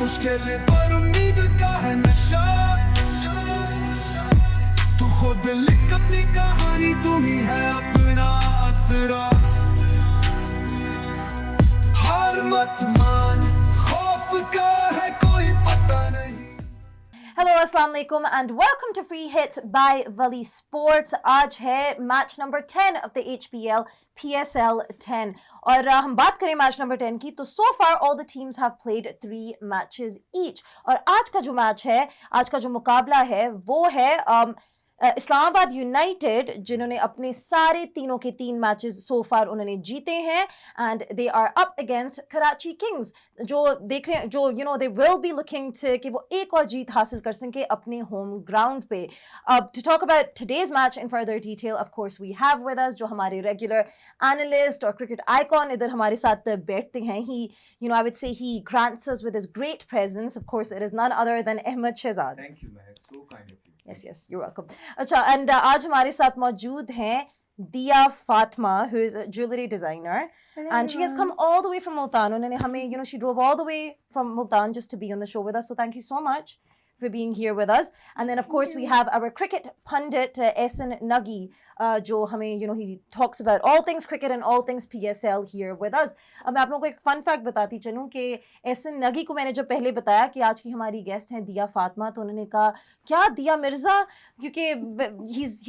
मुश्किल पर उम्मीद का है नशा। तू खुद लिख अपनी कहानी, तू ही है अपना असरा। हार मत मान, खौफ का है कोई पता नहीं। हेलो अस्सलाम वालेकुम and welcome to free hits by Wali sports. आज है match number 10 of the HPL PSL 10 और हम बात करें मैच नंबर 10 की तो so far all the teams have played 3 matches each. और आज का जो मैच है, आज का जो मुकाबला है वो है इस्लामाबाद यूनाइटेड, जिन्होंने अपने सारे तीनों के 3 मैचेस सो फार उन्होंने जीते हैं and they are up against Karachi Kings, जो देख रहे हैं, जो they will be looking to कि वो एक और जीत हासिल कर सकें अपने होम ग्राउंड पे। अब to talk about today's match in further detail, of course we have with us जो हमारे रेगुलर एनालिस्ट और क्रिकेट आइकॉन इधर हमारे साथ बैठते हैं। ही I would say he grants us with his great presence. Of course it is none other than Ahmed Shehzad. Thank you, Mahek. So kind of you. Yes, you're welcome. अच्छा, and आज हमारे साथ मौजूद हैं दिया Fatima, who is a jewelry designer. Hello, and she has come all the way from Multan. उन्होंने हमें, she drove all the way from Multan just to be on the show with us. So thank you so much for being here with us. And then of course we have our cricket pundit Ehsan Nagi, जो हमें he talks about all things cricket and all things PSL here with us. अब मैं आप लोगों को एक fun fact बताती चलूँ कि एहसन नगी को मैंने जब पहले बताया कि आज की हमारी गेस्ट हैं दिया फातिमा, तो उन्होंने कहा क्या दिया मिर्जा, क्योंकि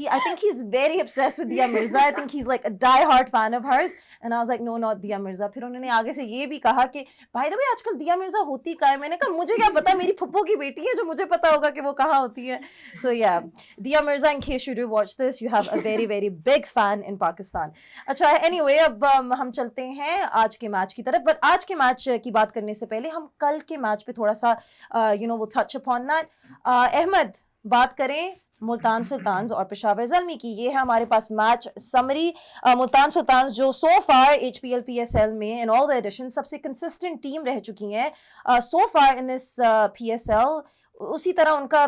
I think he's very obsessed with दिया Mirza. I think he's like a die-hard fan of hers. And I was like no, not दिया मिर्जा. फिर उन्होंने आगे से ये भी कहा कि by the way आजकल दिया मिर्जा होती कहाँ है. मैंने कहा मुझे क्या पता, मेरी फुप्पो की बेटी है, जो मुझे पता होगा कि वो कहाँ होती है. So yeah, दिया Mirza, in case you do watch this, you have a very very big fan in Pakistan. अच्छा, anyway अब हम चलते हैं आज के मैच की तरफ. बट आज के मैच की बात करने से पहले हम कल के मैच पे थोड़ा सा वो टच अपॉन दैट. अहमद, बात करें मुल्तान सुल्तान्स और पेशावर ज़ल्मी की. ये है हमारे पास मैच समरी. मुल्तान सुल्तान्स जो सो फार HPL PSL में इन ऑल द एडिशन सबसे कंसिस्टेंट टीम रह चुकी हैं सो फार इन दिस PSL. उसी तरह उनका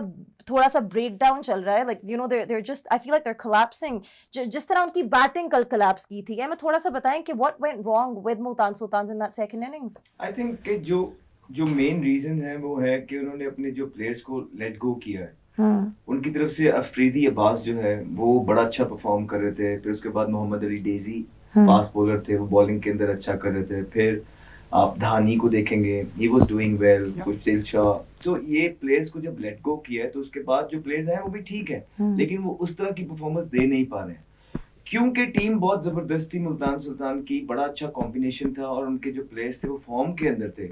थोड़ा सा ब्रेक डाउन चल रहा है. Like they're just, I feel like they're collapsing. जिस तरह उनकी बैटिंग कल कोलैप्स की थी. मैं थोड़ा सा बताएं कि what went wrong with Multan Sultans in that second innings? I think कि जो मेन रीजन है वो है कि उन्होंने अपने जो प्लेयर्स को लेट गो किया है. उनकी तरफ से अफरीदी अब्बास जो है वो बड़ा अच्छा परफॉर्म कर रहे थे. फिर उसके बाद मोहम्मद अली डेजी फास्ट बॉलर थे, वो बॉलिंग के अंदर अच्छा कर रहे थे. फिर आप धानी को देखेंगे, he was doing well. कुछ दिलशाह, तो ये प्लेयर्स को जब लेट गो किया है तो उसके बाद जो प्लेयर्स हैं वो भी ठीक है, लेकिन वो उस तरह की परफॉर्मेंस दे नहीं पा रहे हैं क्योंकि टीम बहुत जबरदस्त थी. मुल्तान सुल्तान की बड़ा अच्छा कॉम्बिनेशन था और उनके जो प्लेयर्स थे वो फॉर्म के अंदर थे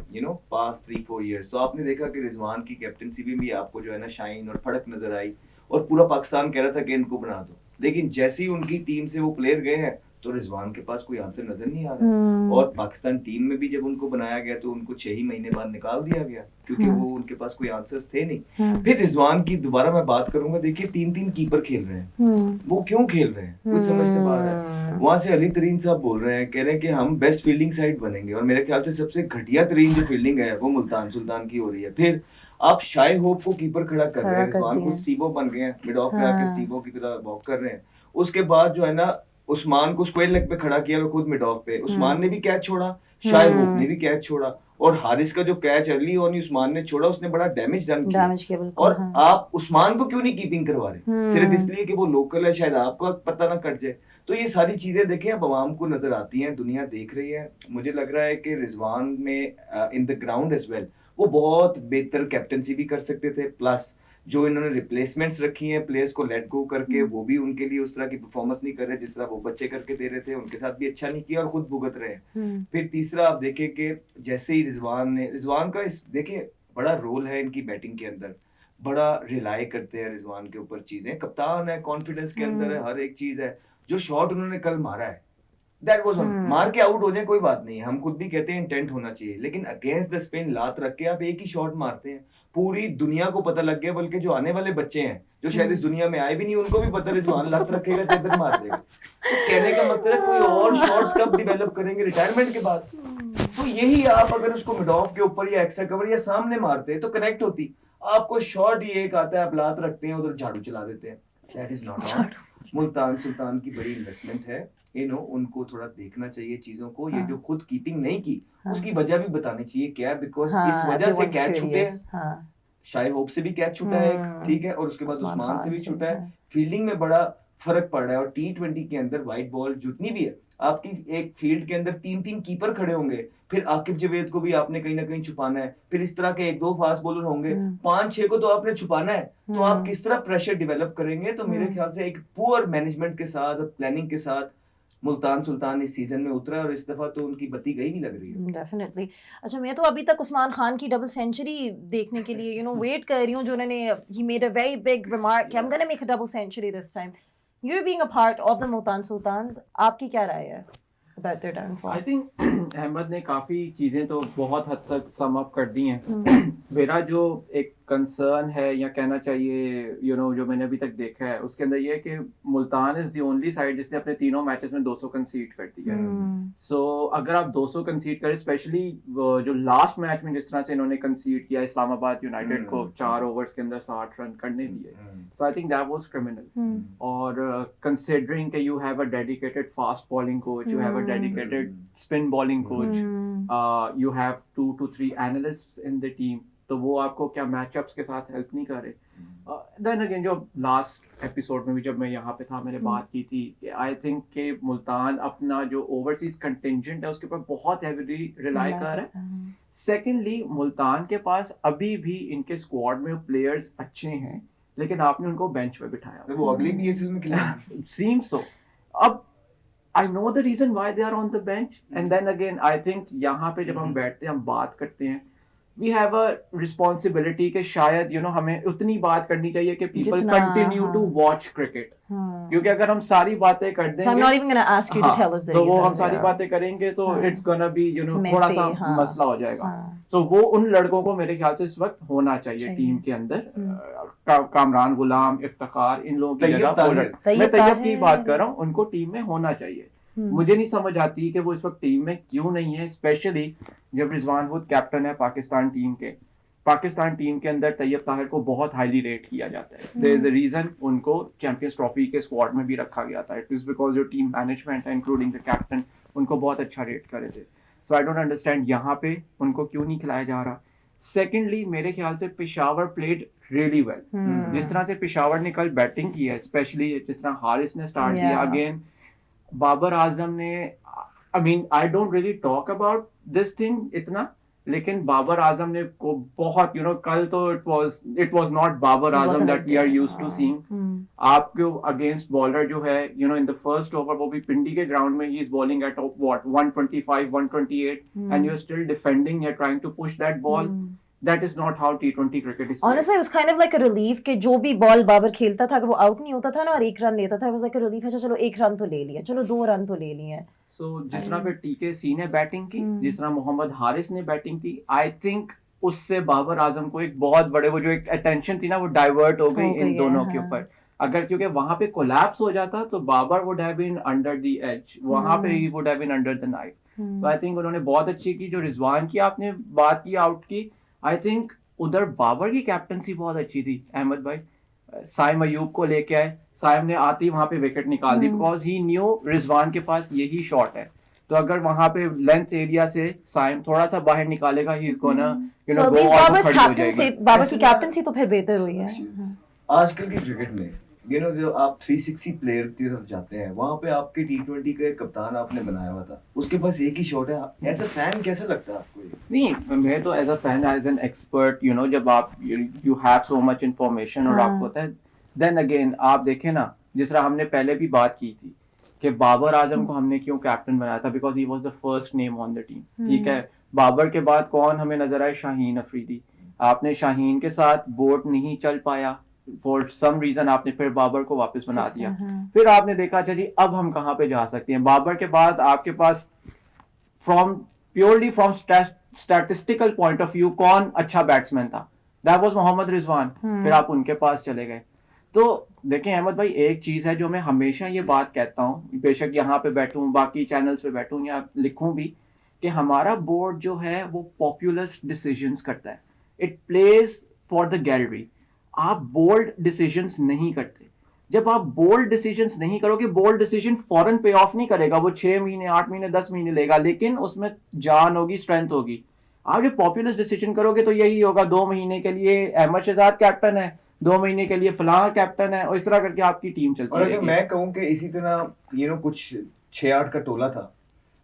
पास्ट 3-4 इयर्स. तो आपने देखा कि रिजवान की कैप्टनसी में भी आपको जो है ना शाइन और फड़क नजर आई और पूरा पाकिस्तान कह रहा था कि इनको बना दो. लेकिन जैसे ही उनकी टीम से वो प्लेयर गए हैं तो रिजवान के पास कोई आंसर नजर नहीं आ रहा. और पाकिस्तान टीम में भी जब उनको बनाया गया तो उनको 6 ही महीने बाद निकाल दिया गया क्योंकि वो उनके पास कोई आंसर्स थे नहीं. फिर रिजवान की दोबारा मैं बात करूंगा. देखिए 3-3 कीपर खेल रहे हैं. वो क्यों खेल रहे हैं कुछ समझ से बाहर है. वहां से अली तरीन साहब बोल रहे हैं, कह रहे हैं कि हम बेस्ट फील्डिंग साइड बनेंगे और मेरे ख्याल से सबसे घटिया तरीन जो फील्डिंग है वो मुल्तान सुल्तान की हो रही है. फिर आप शाय होप को कीपर खड़ा कर रहे हैं, रिजवान खुद स्टीवो बन गए हैं, मिड ऑफ पे आके स्टीवो की तरह वॉक कर रहे हैं. उसके बाद जो है ना उस्मान को स्क्वायर लेग पे खड़ा किया, वो खुद मिड ऑफ पे. उस्मान ने भी कैच छोड़ा, शाय होप ने भी कैच छोड़ा और हारिस का जो कैच अर्ली ऑन उस्मान ने छोड़ा उसने बड़ा डैमेज किया. और आप उस्मान को क्यों नहीं कीपिंग करवा रहे सिर्फ इसलिए कि वो लोकल है, शायद आपको पता ना कट जाए. तो ये सारी चीजें देखें अब आवाम को नजर आती हैं, दुनिया देख रही है. मुझे लग रहा है कि रिजवान में in the ground as well वो बहुत बेहतर कैप्टनसी भी कर सकते थे. प्लस जो इन्होंने रिप्लेसमेंट्स रखी हैं प्लेयर्स को लेट गो करके, वो भी उनके लिए उस तरह की परफॉर्मेंस नहीं कर रहे जिस तरह वो बच्चे करके दे रहे थे. उनके साथ भी अच्छा नहीं किया और खुद भुगत रहे हैं. फिर तीसरा आप देखें कि जैसे ही रिजवान का देखिए बड़ा रोल है इनकी बैटिंग के अंदर, बड़ा रिलाई करते हैं रिजवान के ऊपर चीजें. कप्तान है, कॉन्फिडेंस के अंदर है, हर एक चीज है. जो शॉट उन्होंने कल मारा है दैट वाज ऑन. मार के आउट हो जाए कोई बात नहीं, हम खुद भी कहते हैं इंटेंट होना चाहिए, लेकिन अगेंस्ट द स्पिन लात रख के आप एक ही शॉट मारते हैं. पूरी दुनिया को पता लग गया, बल्कि जो आने वाले बच्चे हैं जो शायद इस दुनिया में आए भी नहीं उनको भी पता है रिजवान लात रखेगा तो इधर मार देगा. तो कहने का मतलब कोई और शॉट्स कब डेवलप करेंगे रिटायरमेंट के बाद. तो यही आप अगर उसको मिड ऑफ के ऊपर या एक्स्ट्रा कवर या सामने मारते तो कनेक्ट होती. आपको शॉट ही एक आता है, आप लात रखते हैं उधर झाड़ू चला देते हैं. That is not. Multan Sultan की बड़ी इन्वेस्टमेंट है उनको थोड़ा देखना चाहिए चीजों को। ये हाँ। जो खुद कीपिंग नहीं की हाँ। उसकी वजह भी बतानी चाहिए क्या है, बिकॉज हाँ, इस वजह से everyone's कैच छूटे हैं। curious, हाँ। शाय होप से भी कैच छूटा है हम्म, ठीक है, और उसके बाद उस्मान उस्मान से खान भी से, छूटा है। हाँ। फील्डिंग में बड़ा फर्क पड़ रहा है, और T20 के अंदर व्हाइट बॉल जितनी भी है, आपकी एक फील्ड के अंदर 3-3 कीपर खड़े होंगे, फिर आकिब जावेद को भी आपने कहीं ना कहीं छुपाना है, फिर इस तरह के 1-2 फास्ट बॉलर होंगे, 5-6 को तो आपने छुपाना है। तो आप किस तरह प्रेशर डेवलप करेंगे? तो मेरे ख्याल से एक पुअर मैनेजमेंट के साथ और प्लानिंग के साथ मुल्तान सुल्तान इस सीजन में उतरा है, और इस दफा तो उनकी बत्ती गई नहीं लग रही है। डेफिनेटली। अच्छा, मैं तो अभी तक उस्मान खान की डबल सेंचुरी देखने के लिए वेट कर रही हूँ, जो उन्होंने ही made a very big remark कि I am gonna make a double century this time. You being a part of the Multan Sultans, आपकी क्या राय है about their downfall? I think Ahmad ने काफ़ी चीज़ें तो बहुत हद तक सम अप कर दी हैं। मेरा जो एक कंसर्न है या कहना चाहिए जो मैंने अभी तक देखा है उसके अंदर ये है कि Multan is the only side जिसने अपने तीनों मैचेस में 200 कंसीड कर दिया है। सो अगर आप 200 कंसीड करें, स्पेशली जो लास्ट मैच में जिस तरह से इन्होंने कंसीड किया इस्लामाबाद यूनाइटेड को 4 ओवर्स के अंदर 60 रन करने दिए, तो I think that was criminal. और कंसिडरिंग कि you have a dedicated fast bowling coach, you have a dedicated spin bowling coach, you have 2 to 3 analysts in the team, तो वो आपको क्या मैचअप्स के साथ हेल्प नहीं कर रहे। देन अगेन जो लास्ट एपिसोड में भी जब मैं यहाँ पे था मैंने बात की थी कि आई थिंक कि मुल्तान अपना जो ओवरसीज कंटिंजेंट है उसके ऊपर बहुत हेवीली रिलाई कर रहा है। सेकेंडली मुल्तान के पास अभी भी इनके स्क्वाड में प्लेयर्स अच्छे हैं, लेकिन आपने उनको बेंच पे बिठाया। वो अगली PSL में खिलाएंगे। Seems so. अब I know the reason why they are on the bench, and then again I think यहाँ पे जब हम बैठते हैं हम बात करते हैं, we have a responsibility कि शायद हमें उतनी बात करनी चाहिए कि people जितना, continue to watch cricket, क्योंकि अगर हम सारी बातें कर देंगे, So I'm not even going to ask you to tell us the तो वो हम reasons, सारी yeah. बातें करेंगे तो it's gonna be Messy, थोड़ा सा हाँ. मसला हो जाएगा। हाँ. तो वो उन लड़कों को मेरे ख्याल से इस वक्त होना चाहिए टीम के अंदर। कामरान गुलाम, इफ्तिखार, इन लोगों की जगह मैं तैयब की बात कर रहा हूँ, उनको टीम में होना चाहिए। मुझे नहीं समझ आती कि वो इस वक्त टीम में क्यों नहीं है, स्पेशली जब रिजवान वुड कैप्टन है पाकिस्तान टीम के। पाकिस्तान टीम के अंदर तैयब ताहिर को बहुत हाईली रेट किया जाता है। देयर इज अ रीजन उनको चैंपियंस ट्रॉफी के स्क्वाड में भी रखा गया था। It is because your team management है इंक्लूडिंग द कैप्टन उनको बहुत अच्छा रेट करे थे। सो आई डोंट अंडरस्टैंड यहाँ पे उनको क्यों नहीं खिलाया जा रहा। सेकेंडली मेरे ख्याल से पेशावर प्लेड रियली वेल। जिस तरह से पेशावर ने कल बैटिंग की है, स्पेशली जिस तरह हारिस ने स्टार्ट किया, अगेन बाबर आजम ने, I mean I don't really talk about this thing इतना, लेकिन बाबर आजम ने को बहुत कल तो it was not Babar Azam that we are used to seeing. आपके अगेंस्ट बॉलर जो है इन द फर्स्ट ओवर वो भी पिंडी के ग्राउंड में he is bowling at what 125 128 and you are still defending, you are trying to push that ball. That is not how T20 cricket is played. Honestly, it was kind of like a relief कि जो भी ball Babar खेलता था अगर वो out नहीं होता था ना और 1 रन लेता था, it was like a relief, अच्छा चलो 1 रन तो ले लिया, चलो 2 रन तो ले लिए। So जिस तरह पे TKC ने बैटिंग की, जिस तरह मोहम्मद हारिस ने बैटिंग की, I think उससे बाबर आजम को एक बहुत बड़े वो जो एक अटेंशन थी ना वो डाइवर्ट हो गई इन दोनों के ऊपर। अगर क्योंकि वहां पे कोलैप्स हो जाता तो Babar would have been under the edge, वहां पे he would have been under the knife. तो आई थिंक उन्होंने बहुत अच्छी की। जो रिजवान की आपने बात की आउट की, आई थिंक उधर बाबर की कैप्टनसी बहुत अच्छी थी अहमद भाई। साइम अयूब को लेके आए, साइम ने आते ही वहां पे विकेट निकाल दी बिकॉज ही न्यू रिजवान के पास यही शॉट है। तो अगर वहां पे लेंथ एरिया से साइम थोड़ा सा बाहर निकालेगा, he is gonna So at least Babar की कैप्टनसी तो फिर बेहतर हुई है। आजकल की क्रिकेट में जो आप 360 प्लेयर की तरफ जाते हैं, वहां पे आपके T20 का एक कप्तान आपने बनाया हुआ था, उसके पास एक ही शॉट है। एज अ फैन कैसा लगता है आपको ये? नहीं, मैं तो as a fan, as an expert, जब आप you have so much information और आपको होता है, देन अगेन आप देखें ना, जिस तरह हमने पहले भी बात की थी कि बाबर आजम को हमने क्यों कैप्टन बनाया था, because he was the first name on the team. ठीक है, बाबर के बाद कौन हमें नजर आए? शाहीन अफरीदी। आपने शाहीन के साथ बोर्ड नहीं चल पाया, फॉर सम रीजन आपने फिर बाबर को वापस बना दिया। फिर आपने देखा अच्छा जी अब हम कहाँ पे जा सकते हैं। बाबर के बाद आपके पास purely from statistical point of view कौन अच्छा बैट्समैन था? That was Mohammad Rizwan. फिर आप उनके पास चले गए। तो देखें अहमद भाई, एक चीज है जो मैं हमेशा ये बात कहता हूँ, बेशक यहाँ पे बैठूं, बाकी चैनल्स पे बैठूं या लिखूं भी, कि हमारा बोर्ड जो है वो पॉपुलस्ट डिसीजंस करता है। It plays for the gallery. आप बोल्ड डिसीजंस नहीं करते। जब आप बोल्ड डिसीजंस नहीं करोगे, बोल्ड डिसीजन फौरन पे ऑफ नहीं करेगा, वो 6 महीने 8 महीने 10 महीने लेगा, लेकिन उसमें जान होगी, स्ट्रेंथ होगी। आप जब पॉपुलर डिसीजन करोगे तो यही होगा, 2 महीने के लिए अहमद शहजाद कैप्टन है, 2 महीने के लिए फलां कैप्टन है, और इस तरह करके आपकी टीम चलती और अगर रहेगी। मैं कहूँ कि इसी तरह कुछ 6-8 का टोला था,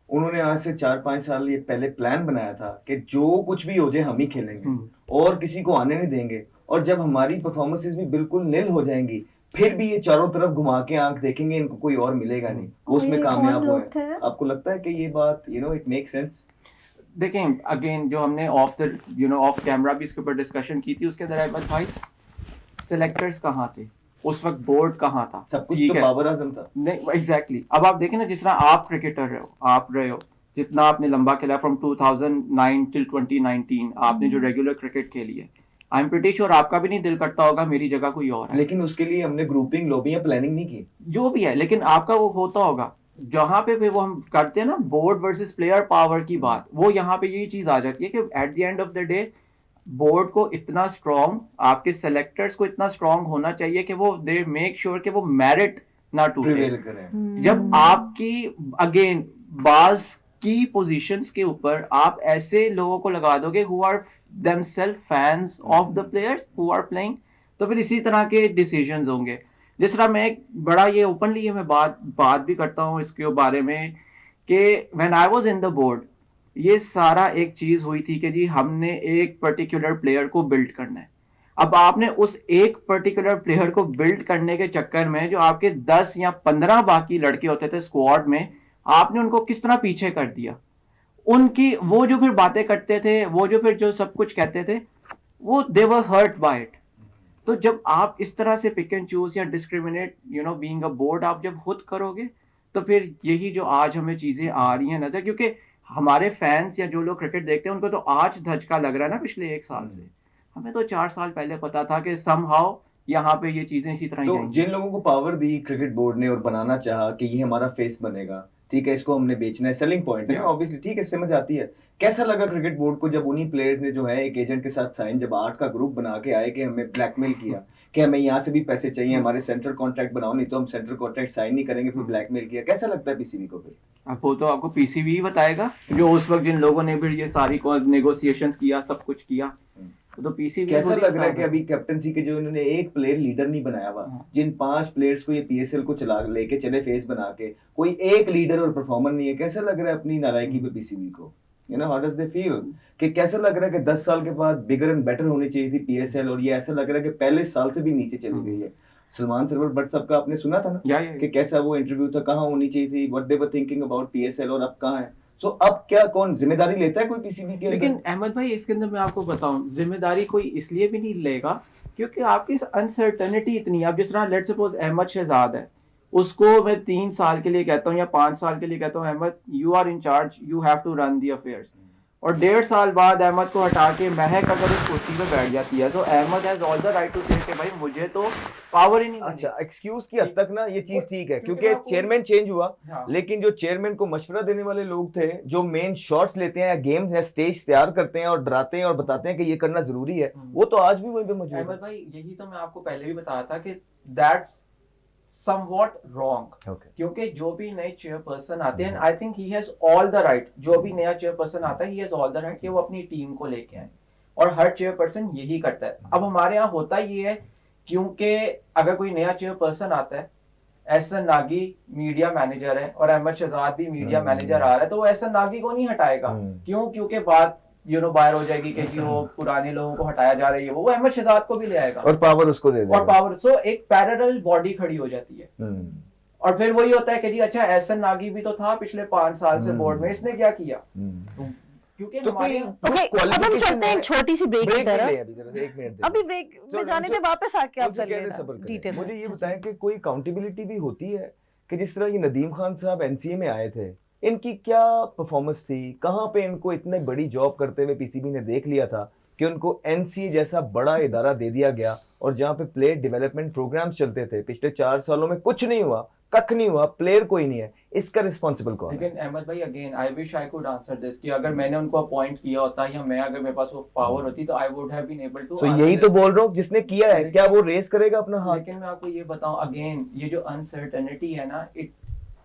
उन्होंने आज से 4-5 साल ये पहले प्लान बनाया था कि जो कुछ भी हो जाए हम ही खेलेंगे और किसी को आने नहीं देंगे, और जब हमारी परफॉर्मेंसेस भी बिल्कुल निल हो जाएंगी फिर भी ये चारों तरफ घुमा के आंख देखेंगे, इनको कोई और मिलेगा नहीं, वो उसमें ये कामयाब कौन हुए। लोग थे? आपको लगता है कि ये बात इट मेक सेंस? देखें, अगेन जो हमने ऑफ कैमरा भी इसके ऊपर डिस्कशन की थी, उसके अंदर अहमद भाई सिलेक्टर्स कहाँ थे उस वक्त, बोर्ड कहाँ था, सब कुछ ठीक तो है? बाबर आजम था। नहीं, एग्जैक्टली। अब आप देखें ना, जिस तरह आप क्रिकेटर रहे हो, जितना आपने लंबा खेला, फ्रॉम 2009 टिल 2019 आपने जो रेगुलर क्रिकेट खेली है, आई एम प्रीटी श्योर आपका भी नहीं दिल करता होगा मेरी जगह कोई और है, लेकिन उसके लिए हमने ग्रुपिंग लॉबी या प्लानिंग नहीं की, जो भी है, लेकिन आपका वो होता होगा। जहां पे वो हम करते हैं ना बोर्ड वर्सेस प्लेयर पावर की बात, वो यहाँ पे यही चीज आ जाती है कि at the end of the day board को इतना स्ट्रॉन्ग, आपके सेलेक्टर्स को इतना स्ट्रॉन्ग होना चाहिए कि वो दे मेक श्योर कि वो मेरिट ना टूटे। प्रिवेल करें। जब आपकी अगेन बाज की पोजीशंस के ऊपर आप ऐसे लोगों को लगा दोगे who are themselves fans of the players who are playing, तो फिर इसी तरह के डिसीजंस होंगे। जिस तरह मैं एक बड़ा ये ओपनली ये मैं बात भी करता हूँ इसके बारे में कि when I was in the board, ये सारा एक चीज हुई थी कि जी हमने एक पर्टिकुलर प्लेयर को बिल्ड करना है। अब आपने उस एक पर्टिकुलर प्लेयर को बिल्ड करने के चक्कर में जो आपके 10 या 15 बाकी लड़के होते थे स्क्वाड में, आपने उनको किस तरह पीछे कर दिया। उनकी वो जो फिर बातें करते थे, वो जो फिर जो सब कुछ कहते थे, वो दे वर हर्ट बाय इट। तो जब आप इस तरह से पिक एंड चूज या डिस्क्रिमिनेट बीइंग अ बोर्ड आप जब खुद करोगे, तो फिर यही जो आज हमें चीजें आ रही हैं नजर, क्योंकि हमारे फैंस या जो लोग क्रिकेट देखते हैं उनको तो आज धचका लग रहा है ना पिछले 1 साल से। हमें तो 4 साल पहले पता था कि समहाउ यहाँ पे ये चीजें इसी तरह ही तो जाएंगी। जिन लोगों को पावर दी क्रिकेट बोर्ड ने और बनाना चाहा कि ये हमारा फेस बनेगा, ठीक है, इसको हमने बेचना है, सेलिंग पॉइंट है, ऑब्वियसली ठीक है, समझ आती है। कैसा लगा क्रिकेट बोर्ड को जब उन्हीं प्लेयर्स ने जो है एक एजेंट के साथ साइन, जब 8 का ग्रुप बना के आए कि हमें ब्लैकमेल किया कि हमें यहाँ से भी पैसे चाहिए, हमारे सेंट्रल कॉन्ट्रैक्ट बनाओ, नहीं तो हम सेंट्रल कॉन्ट्रैक्ट साइन नहीं करेंगे, फिर ब्लैकमेल किया। कैसा लगता है पीसीबी को फिर? अब वो तो आपको पीसीबी ही बताएगा, जो उस वक्त जिन लोगों ने फिर ये सारी नेगोशिएशंस किया, सब कुछ किया, तो पीसीबी कैसा लग रहा है कि अभी कैप्टनसी के जो इन्होंने एक प्लेयर लीडर नहीं बनाया हुआ, जिन 5 प्लेयर्स को ये पीएसएल को चला लेके चले फेस बना के, कोई एक लीडर और परफॉर्मर नहीं है। कैसा लग रहा है अपनी नालायकी पे पीसीबी को? हाउ डज दे फील कि कैसा लग रहा है कि 10 साल के बाद बिगर एंड बेटर होनी चाहिए थी पीएसएल, और ये ऐसा लग रहा है कि पहले साल से भी नीचे चली गई है। सलमान सरवर बट सबका आपने सुना था ना कि कैसा वो इंटरव्यू था, कहाँ होनी चाहिए थी, what they were thinking about PSL, और अब कहाँ है। सो अब क्या कौन जिम्मेदारी लेता है कोई पीसीबी के? लेकिन अहमद भाई इसके अंदर मैं आपको बताऊं, जिम्मेदारी कोई इसलिए भी नहीं लेगा क्योंकि आपकी अनसर्टेनिटी इतनी है। अब जिस तरह लेट सपोज अहमद शहजाद है, उसको मैं 3 साल के लिए कहता हूँ या 5 साल के लिए कहता हूँ, Ahmed you are in charge, you have to run the affairs, और 1.5 साल बाद अहमद को हटा के महक अगर उस कुर्सी पे बैठ जाती है, तो Ahmed has all the right to say कि भाई मुझे तो पावर ही नहीं। अच्छा, एक्सक्यूज की हद तक ना ये चीज ठीक है, क्योंकि चेयरमैन चेंज हुआ, लेकिन जो चेयरमैन को मशवरा देने वाले लोग थे, जो मेन शॉट्स लेते हैं या गेम या स्टेज तैयार करते हैं और डराते हैं और बताते हैं कि ये करना जरूरी है, वो तो आज भी वहीं पे मौजूद है। अहमद भाई यही तो मैं आपको पहले भी बताया था कि दैट्स somewhat wrong, क्योंकि जो भी नए चेयरपर्सन आते हैं, I think he has all the right, जो भी नया चेयरपर्सन आता है he has all the right कि वो अपनी टीम को लेके आए, और हर चेयरपर्सन यही करता है। अब हमारे यहाँ होता ये है, क्योंकि अगर कोई नया चेयरपर्सन आता है, एहसन नागी मीडिया मैनेजर है और अहमद शहजाद भी मीडिया मैनेजर आ रहा है, तो वो एहसन नागी को नहीं हटाएगा। क्यों? क्योंकि बात बाहर हो जाएगी कि जी वो पुराने लोगों को हटाया जा रही है, वो अहमद शहजाद को भी ले आएगा और पावर उसको दे देगा, और पावर सो एक पैरेलल बॉडी खड़ी हो जाती है। और फिर वही होता है कि जी अच्छा एहसन नागी भी तो था पिछले 5 साल से बोर्ड में, इसने क्या किया? क्योंकि तो हमारे ओके, अब हम चलते हैं एक छोटी सी ब्रेक की तरफ। एक मिनट अभी ब्रेक में जाने से वापस आके आप कर लेना डिटेल। मुझे ये बताएं कि कोई अकाउंटेबिलिटी भी होती है कि जिस तरह ये नदीम खान साहब एनसीए में आए थे, इनकी क्या परफॉर्मेंस थी, कहाँ पे इनको इतने बड़ी जॉब करते हुए पीसीबी ने देख लिया था कि उनको NCA जैसा बड़ा इदारा दे दिया गया और जहाँ पे प्लेयर डेवलपमेंट प्रोग्राम्स चलते थे, पिछले 4 सालों में कुछ नहीं हुआ, कख नहीं हुआ, प्लेयर कोई नहीं है, इसका रिस्पॉन्सिबल कौन है? लेकिन अहमद भाई again I wish I could answer this कि अगर मैंने उनको अपॉइंट किया होता या मैं अगर मेरे पास वो पावर होती तो I would have been able to. तो यही तो बोल रहा हूँ, जिसने किया है क्या वो रेस करेगा अपना हाथ? लेकिन मैं आपको ये बताऊं अगेन, ये जो अनसर्टेनिटी है ना, it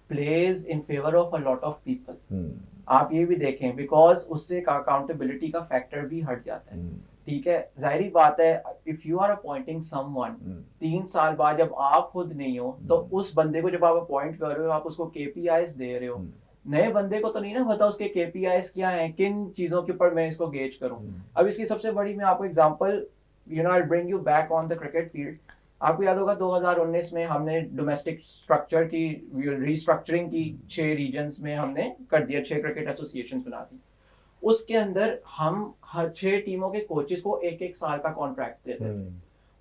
plays in favour of a lot of people. आप ये भी देखें, बिकॉज उससे अकाउंटेबिलिटी का फैक्टर भी हट जाता है। ठीक है, जाहिर बात है, if you are appointing someone 3 साल बाद जब आप खुद नहीं हो तो उस बंदे को जब आप अपॉइंट कर रहे हो, आप उसको KPIs दे रहे हो, नए बंदे को तो नहीं ना पता उसके KPIs क्या हैं, किन चीजों के ऊपर मैं इसको गेज करूं। अब इसकी सबसे बड़ी मैं आपको example, I bring you back on the cricket field. आपको याद होगा 2019 में हमने डोमेस्टिक स्ट्रक्चर की रीस्ट्रक्चरिंग की, 6 रीजन्स में हमने कर दिया, 6 क्रिकेट एसोसिएशन बना दी। उसके अंदर हम हर 6 टीमों के कोचेस को 1-1 साल का कॉन्ट्रैक्ट देते थे।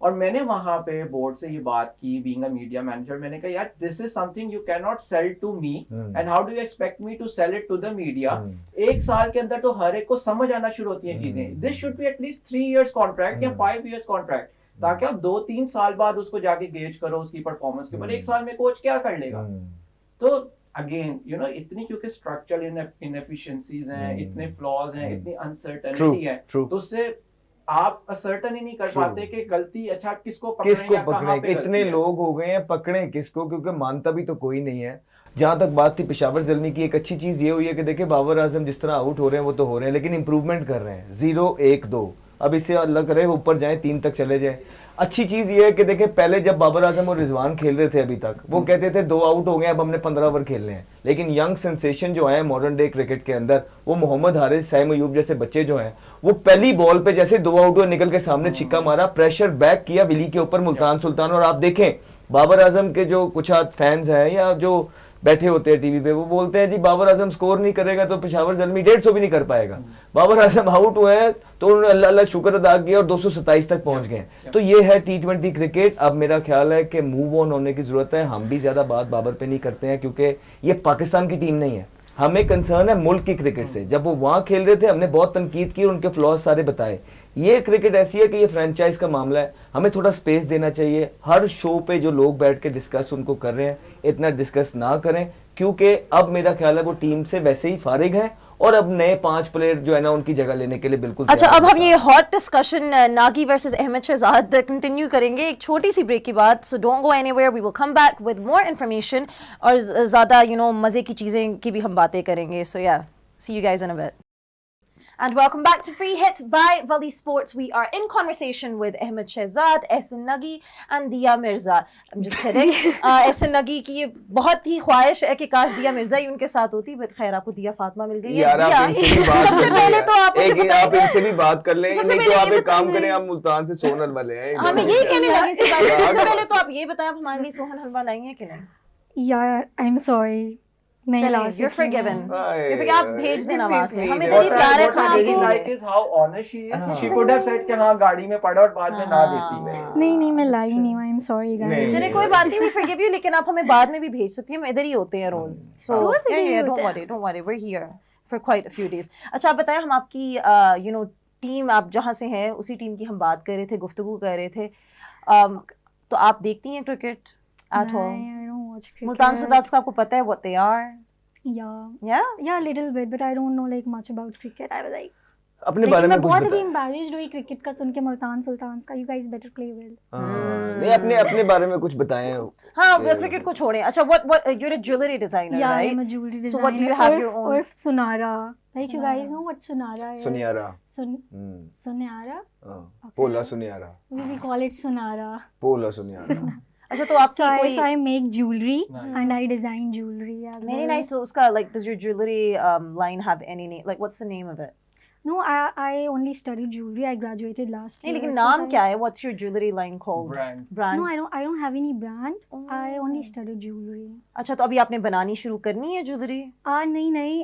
और मैंने वहां पे बोर्ड से ये बात की, बीइंग अ मीडिया मैनेजर, मैंने कहा यार this is something you can not sell to me and how do you expect me to sell it to the media. 1 साल के अंदर तो हर एक को समझ आना शुरू होती हैं चीजें। This should be at least 3 years contract या 5 इयर्स कॉन्ट्रैक्ट, ताकि आप 2-3 साल बाद उसको जाके गेज करो उसकी परफॉर्मेंस के ऊपर। 1 साल में कोच क्या कर लेगा? तो अगेन इतनी क्योंकि स्ट्रक्चरल इनएफिशिएंसीज हैं, इतने फ्लॉज हैं, इतनी अनसर्टेनिटी है, तो उससे आप असर्टन ही नहीं कर पाते कि गलती अच्छा किसको पकड़े। इतने लोग हो गए हैं, पकड़े किसको, क्योंकि मानता भी तो कोई नहीं है। जहां तक बात थी पेशावर ज़ल्मी की, एक अच्छी चीज ये हुई है कि देखिए बाबर आजम जिस तरह आउट हो रहे हैं वो तो हो रहे हैं, लेकिन इंप्रूवमेंट कर रहे हैं। 0, 1, 2, अब इससे अल्लाह करे ऊपर जाए, 3 तक चले जाए। अच्छी चीज ये है कि देखिए पहले जब बाबर आजम और रिजवान खेल रहे थे अभी तक, वो कहते थे 2 आउट हो गए, अब हमने 15 ओवर खेलने हैं। लेकिन यंग सेंसेशन जो है मॉडर्न डे क्रिकेट के अंदर, वो मोहम्मद हारिस, सैम अयूब जैसे बच्चे जो हैं, वो पहली बॉल पे जैसे 2 आउट हुए निकल के सामने छिक्का मारा, प्रेशर बैक किया विली के ऊपर, मुल्तान सुल्तान। और आप देखें बाबर आजम के जो कुछ फैंस हैं या जो बैठे होते हैं टीवी पे, वो बोलते हैं जी बाबर आजम स्कोर नहीं करेगा तो पेशावर ज़ल्मी 150 भी नहीं कर पाएगा। बाबर आजम आउट हुए हैं तो उन्होंने अल्लाह अल्लाह शुक्र अदा किया और 227 तक पहुंच गए। तो ये है T20 क्रिकेट। अब मेरा ख्याल है कि मूव ऑन होने की जरूरत है। हम भी ज्यादा बात बाबर पे नहीं करते हैं क्योंकि ये पाकिस्तान की टीम नहीं है, हमें कंसर्न है मुल्क की क्रिकेट से। जब वो वहां खेल रहे थे हमने बहुत तनकीद की, उनके फ्लॉज सारे बताए। ये क्रिकेट ऐसी है कि ये फ्रेंचाइज का मामला है, हमें थोड़ा स्पेस देना चाहिए। हर शो पे जो लोग बैठ के डिस्कस उनको कर रहे हैं, इतना डिस्कस ना करें, क्योंकि अब मेरा ख्याल है वो टीम से वैसे ही फारिग है और अब नए 5 प्लेयर जो है ना उनकी जगह लेने के लिए बिल्कुल। अच्छा, अब हम ये hot discussion Nagi versus Ahmed Shahzad continue करेंगे एक छोटी सी ब्रेक के बाद। So don't go anywhere, we will come back with more information और ज़्यादा मज़े की चीज़ें की भी हम बातें करेंगे। So yeah, see you guys in a bit. And welcome back to Free Hits by Vali Sports. We are in conversation with Ahmed Shehzad, Ehsan Nagi and Dia Mirza. I'm just kidding. Ehsan Nagi की ये बहुत ही ख्वाहिश है कि काश दिया मिर्जा ही उनके साथ होती, बट खैर आपको दिया फातिमा मिल गई है। सबसे पहले तो आप इनसे भी बात कर लें, नहीं तो आप एक काम करें, आप मुल्तान से सोहन हलवा ले आए। हमें ये कहने लगी थी। सबसे पहले तो आप ये बताएं आप हमारे लिए सोहन हलवा लाई हैं कि नहीं? यार आई एम सॉरी, नहीं ला सकती। You're forgiven. You're forgiven. आप भेज देना वहाँ से। हमें What तेरी प्यार है I खाने really के like लिए। is how honest she is. She could have said कि हाँ गाड़ी में पड़ा और बाद में ना देती। नहीं मैं लाई नहीं हूँ, आई एम सॉरी गाइस। चलिए कोई बात नहीं, we forgive you, लेकिन आप हमें बाद में भी भेज सकती हैं, हम इधर ही होते हैं रोज। So yeah, don't worry, we're here for quite a few days. अच्छा आप बताएं, हम आपकी टीम, आप जहाँ से हैं उसी टीम की हम बात कर रहे थे, गुफ्तगू कर रहे थे। तो आप देखती हैं cricket at all? I don't watch cricket. Multan Sudas का आपको पता है what they are? Yeah, little bit, but I don't know like much about cricket. I was like, अपने बारे में मैं कुछ बहुत बताएं। ही embarrassed हुई क्रिकेट का सुन के, मुल्तान सुल्तान्स का। You guys better play well. नहीं अपने बारे में कुछ बताएं। हाँ, क्रिकेट को छोड़ें। अच्छा, what you're a jewelry designer, Yeah, right? I'm a jewelry designer. So what do you have your own? Urf Sunara. Like you guys know what Sunara is? सुनियारा। Sunara? Pola सुनियारा। We call it Sunara. पोला सुनियारा। अच्छा, तो आपकी कोई So I make jewelry and I design jewelry as well. very nice. So उसका like, does your jewelry line have any name? Like, what's the name of it? No, I only studied jewelry. I graduated last नहीं, year. लेकिन so नाम I- क्या है? What's your jewelry line called? Brand. No, I don't have any brand. I only studied jewelry. अच्छा, तो अभी आपने बनानी शुरू करनी है ज्वेलरी? नहीं.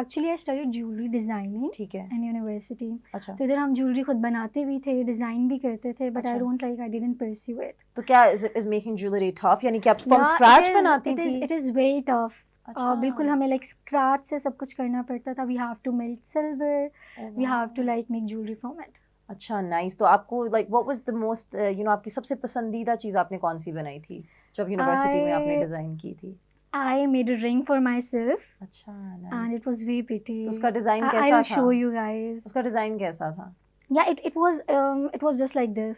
Actually I studied jewelry designing ठीक है। in university. अच्छा, तो इधर हम ज्वेलरी खुद बनाते भी थे, डिजाइन भी करते थे, but I अच्छा। I didn't pursue it. तो क्या is making jewelry tough? यानी कि आप from Yeah, scratch it is- बनाती थी? It is very tough. अच्छा। बिल्कुल हमें like scratch से सब कुछ करना पड़ता था. We have to melt silver. We have to like make jewelry from it. अच्छा नाइस। तो आपको like what was the most आपकी सबसे पसंदीदा चीज आपने कौन सी बनाई थी जब यूनिवर्सिटी में आपने I- डिजाइन की थी? I made a ring for myself, अच्छा and nice. it was very pretty. तो उसका डिजाइन I कैसा will था? show you guys. उसका डिजाइन कैसा था? Yeah, it was just like this,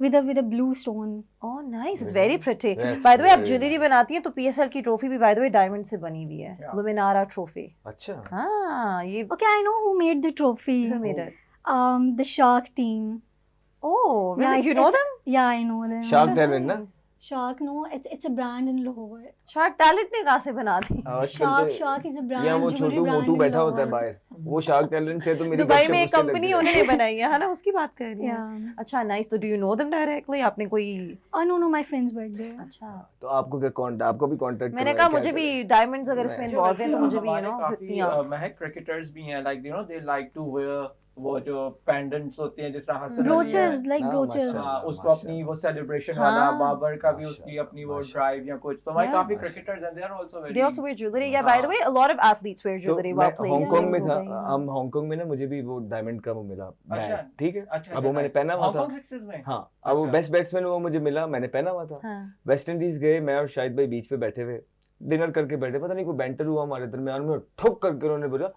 with a blue stone. Oh nice, it's very pretty. That's by the way आप very jewellery nice. बनाती हैं तो पीएसएल की ट्रॉफी भी बाय द वे डायमंड से बनी हुई है, Yeah. लुमिनारा ट्रॉफी। अच्छा हाँ ये Okay, I know who made the trophy. who made it? The Shark team. Oh Yeah, really? You it's- know it's- them? Yeah, I know them. Shark Talent ना? Shark, no, it's a brand in Lahore. Shark talent ने कहाँ से बना दी? Shark is a brand. यहाँ वो jewelry Chhotu brand Motu in बैठा होता है Lahore. बाहर, वो शार्क टैलेंट से तो मेरी दुबई गपशप में एक उससे कंपनी लगती है। उन्होंने बनाई है ना, उसकी बात कर रही Yeah. हैं। अच्छा नाइस। तो do you know them directly? आपने कोई Oh no, my friend's birthday. अच्छा तो आपको क्या आपको भी कांटेक्ट मैंने कहा मुझे भी डायमंड्स अगर इसमें मैं- इन्वॉल्व हैं तो मुझे भी हमारे काफी आप महक क्रिकेटर्स भी हैं, like they like to wear वो जो पेंडेंट्स होते हैं जिस तरह हसन अली है। Brooches, like हाँ, brooches. माशाल्लाह। हाँ, उसको अपनी वो सेलिब्रेशन वाला, हाँ। बाबर का भी माशाल्लाह, उसकी अपनी वो माशाल्लाह। ड्राइव या कुछ, तो हमारे Yeah. काफी माशाल्लाह। क्रिकेटर्स हैं, they are also very they also wear jewelry. Yeah, by the way, a lot of athletes wear तो jewelry मैं while playing हांगकांग में games था, हो गए, हाँ। हम हांगकांग में ना मुझे भी वो डायमंड का वो मिला अच्छा। बैट, ठीक है। अच्छा, अब वो मैंने पहना हुआ था। हांगकांग सिक्सेस में। हाँ, अब वो अच्छा। बेस्ट बैट्समैन वो मुझे मिला, मैंने पहना हुआ था। हाँ। वेस्ट इंडीज गए, मैं और शाहिद भाई बीच पे बैठे हुए डिनर करके बैठे, पता नहीं कोई बैंटर हुआ हमारे दरमियान में, ठोक करके उन्होंने बोला,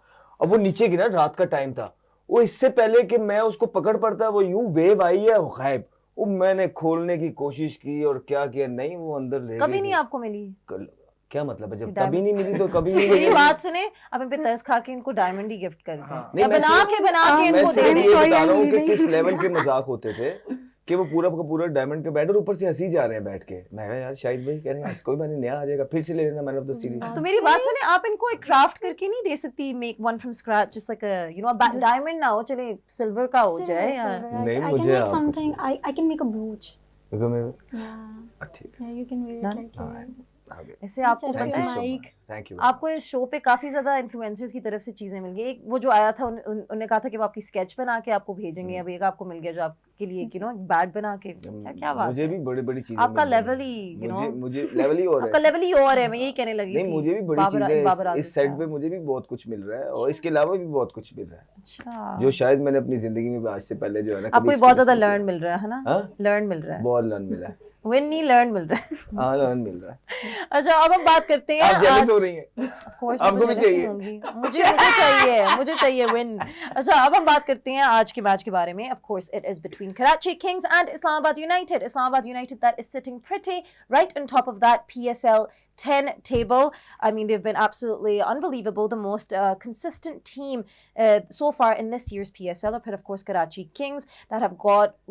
अब वो नीचे गिरा, रात का टाइम था, वो इससे पहले कि मैं उसको पकड़ पड़ता वो यूं वेव आई है, वो गायब। वो मैंने खोलने की कोशिश की और क्या किया, नहीं वो अंदर ले कभी गई नहीं थी। आपको मिली? क्या मतलब है, जब डायमंड- कभी नहीं मिली तो कभी नहीं मेरी मिलेगी। बात सुने, अब इन पे तरस खा के इनको डायमंड ही गिफ्ट कर दें। हाँ। नहीं, या मैं बना सिर्फ- के मैं इनको सिर्फ दे I'm ये दें। sorry, बता रहा हूँ I'm कि leaving. किस लेवल के मजाक होते थे कि वो पूरा का पूरा डायमंड का बैट और ऊपर से हंसी जा रहे हैं बैठ के। मैं कहा यार शाहिद भाई कह रहे हैं आज कोई बात नहीं, नया आ जाएगा, फिर से ले लेना मैन ऑफ द सीरीज। तो मेरी बात सुने, आप इनको एक क्राफ्ट करके नहीं दे सकती, make one from scratch, just like Just- diamond ना हो, चले सिल्वर का हो जाए या नहीं, I मुझे can make आप- something. I can make a brooch. देखो मैं Yeah, ठीक है, yeah, you can wear it Done? like that. आगे। ऐसे आपको Instead of पता थैंक है you so Mike. Much, thank you. आपको इस शो पे काफी ज्यादा इन्फ्लुएंसर्स की तरफ से चीजें मिल गई। एक वो जो आया था उन्होंने कहा था कि वो आपकी स्केच बना के आपको भेजेंगे, अब एक आपको मिल गया जो आपके लिए एक बैट बना के, क्या बात मुझे है? भी बड़ी बड़ी चीजें आपका मिल गई। लेवल ही मुझे लेवल ही और आपका है। लेवल ही और है, मैं यही कहने लगी नहीं थी। मुझे भी बड़ी बाबर चीजें इस साइड आजम पे मुझे भी बहुत कुछ मिल रहा है और इसके अलावा भी बहुत कुछ मिल रहा है अच्छा, जो शायद मैंने अपनी जिंदगी में आज से पहले जो है ना आपको कभी ये बहुत ज्यादा experience नहीं लर्न मिल रहा है ना? किया। हाँ? लर्न मिल रहा है, बहुत लर्न मिला है। विन नहीं लर्न मिल रहा है। हाँ लर्न मिल रहा है। अच्छा अब हम बात करते हैं आप जेलस आज- हो रही हैं। Of course, आपको मैं भी तो jealous ही चाहिए। होंगी। मुझे चाहिए विन। अच्छा अब हम बात करते हैं आज के मैच के बारे में। Of course, it is between Karachi Kings and Islamabad United. Islamabad United that is sitting pretty right on top of that PSL 10 table. I mean, they've been absolutely unbelievable, the most consistent team so far in this year's PSL. But of course, Karachi Kings that have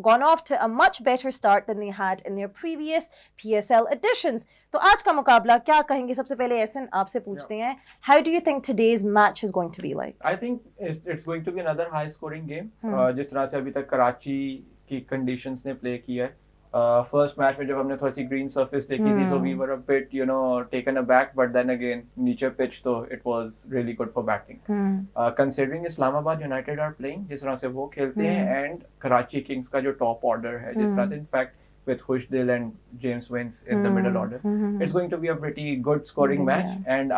gone off to a much better start than they had in their previous PSL editions. तो आज का मुकाबला क्या कहेंगे? सबसे पहले एहसन आपसे पूछते हैं, how do you think today's match is going to be like? I think it's going to be another high scoring game. Hmm. जिस तरह से अभी तक कराची की कंडीशंस ने प्ले किया है। फर्स्ट मैच में जब हमने थोड़ी सी ग्रीन सरफेस देखी थी तो we were a bit taken aback, but then again नीचे पिच तो it was really good for batting. Considering Islamabad United are playing जिस तरह से वो खेलते हैं एंड कराची किंग्स का जो टॉप ऑर्डर है जिस तरह से in fact with Khushdil and James Wins in the middle order. It's going to be a pretty good scoring match, and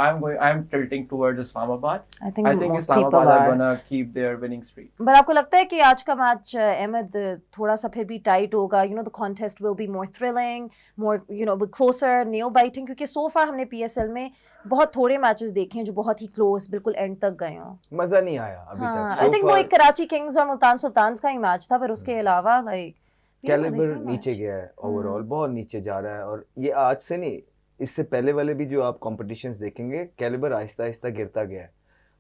I'm tilting towards Islamabad. I think most Islamabad people are are. gonna keep their winning streak. पर आपको लगता है कि आज का match Ahmad थोड़ा सा फिर भी टाइट होगा? the contest will be more thrilling, more closer, nail biting, क्योंकि so far हमने PSL में बहुत थोड़े मैचेस देखे हैं जो बहुत ही क्लोज बिल्कुल एंड तक गए हों। मजा नहीं आया अभी हाँ, तक। आई थिंक वो एक कराची किंग्स और मुल्तान सुल्तान्स का ही मैच था, पर उसके अलावा लाइक कैलिबर नीचे गया है ओवरऑल, बहुत नीचे जा रहा है। और ये आज से नहीं, इससे पहले वाले भी जो आप कॉम्पिटिशन्स देखेंगे कैलिबर आहिस्ता आहिस्ता गिरता गया है।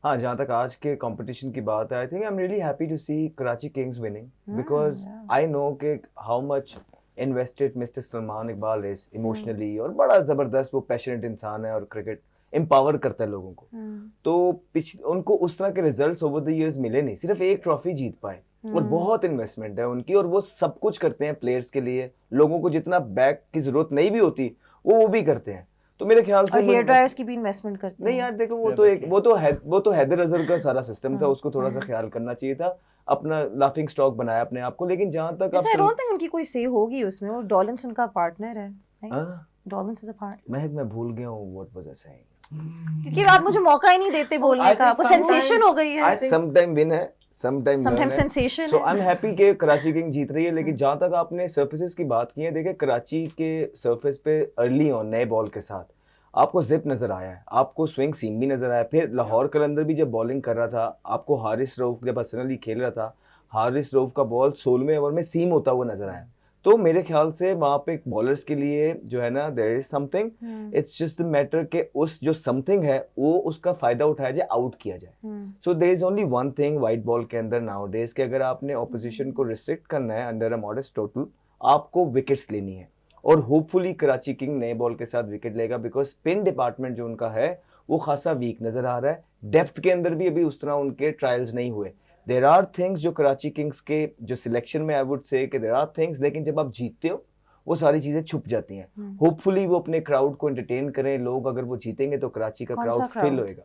हाँ, जहाँ तक आज के कंपटीशन की बात है, I think I am really happy to see Karachi kings winning because I know कि how much invested mister Salman Iqbal is emotionally, और बड़ा जबरदस्त वो पैशनेट इंसान है और क्रिकेट एम्पावर करता है लोगों को। तो उनको उस तरह के रिजल्ट्स ओवर द इयर्स मिले नहीं, सिर्फ एक ट्रॉफी जीत पाए और बहुत इन्वेस्टमेंट है उनकी और वो सब कुछ करते हैं प्लेयर्स के लिए। लोगों को जितना बैक की जरूरत नहीं भी होती वो भी करते हैं। तो मेरे ख्याल से हेयर ड्रायर्स की भी इन्वेस्टमेंट करते हैं। नहीं यार देखो वो तो हैदर अजहर का सारा सिस्टम था, उसको थोड़ा सा ख्याल करना चाहिए था, अपना लाफिंग स्टॉक बनाया अपने आप को। लेकिन जहां तक आई डोंट थिंक उनकी कोई से होगी उसमें, वो डॉलिंस उनका पार्टनर है। हाँ? डॉलिंस इज अ पार्ट। मैं भूल गया हूँ व्हाट वाज आई सेइंग, क्योंकि आप मुझे मौका ही नहीं देते बोलने का, वो सेंसेशन हो गई है। सम टाइम विन है Sometimes sensation So है। I'm happy कि कराची किंग जीत रही है, लेकिन जहाँ तक आपने सर्फेसेस की बात की है, देखिए कराची के सर्फेस पे अर्ली ऑन नए बॉल के साथ आपको जिप नजर आया है, आपको स्विंग सीम भी नजर आया, फिर लाहौर कलंदर भी जब बॉलिंग कर रहा था, आपको हारिस रऊफ जब पर्सनली खेल रहा था, हारिस रऊफ का बॉल 16वें ओवर में सीम होता हुआ नजर आया। तो मेरे ख्याल से वहाँ पे बॉलर्स के लिए जो है ना, there is something, it's just the matter कि उस जो समथिंग है वो उसका फायदा उठाया जाए, आउट किया जाए। So there is only one thing white ball के अंदर नाउ डेज कि अगर आपने ऑपोजिशन को रिस्ट्रिक्ट करना है अंडर अ मॉडेस्ट टोटल, आपको विकेट्स लेनी है, और होपफुली कराची किंग नए बॉल के साथ विकेट लेगा, बिकॉज स्पिन डिपार्टमेंट जो उनका है वो खासा वीक नजर आ रहा है। डेप्थ के अंदर भी अभी उस तरह उनके ट्रायल्स नहीं हुए। देयर आर थिंग्स जो कराची किंग्स के जो सिलेक्शन में आई वुड से कि देयर आर थिंग्स, लेकिन जब आप जीतते हो वो सारी चीजें छुप जाती हैं। होपफुली वो अपने क्राउड को एंटरटेन करें, लोग अगर वो जीतेंगे तो कराची का कौन सा क्राउड फिल crowd? होएगा।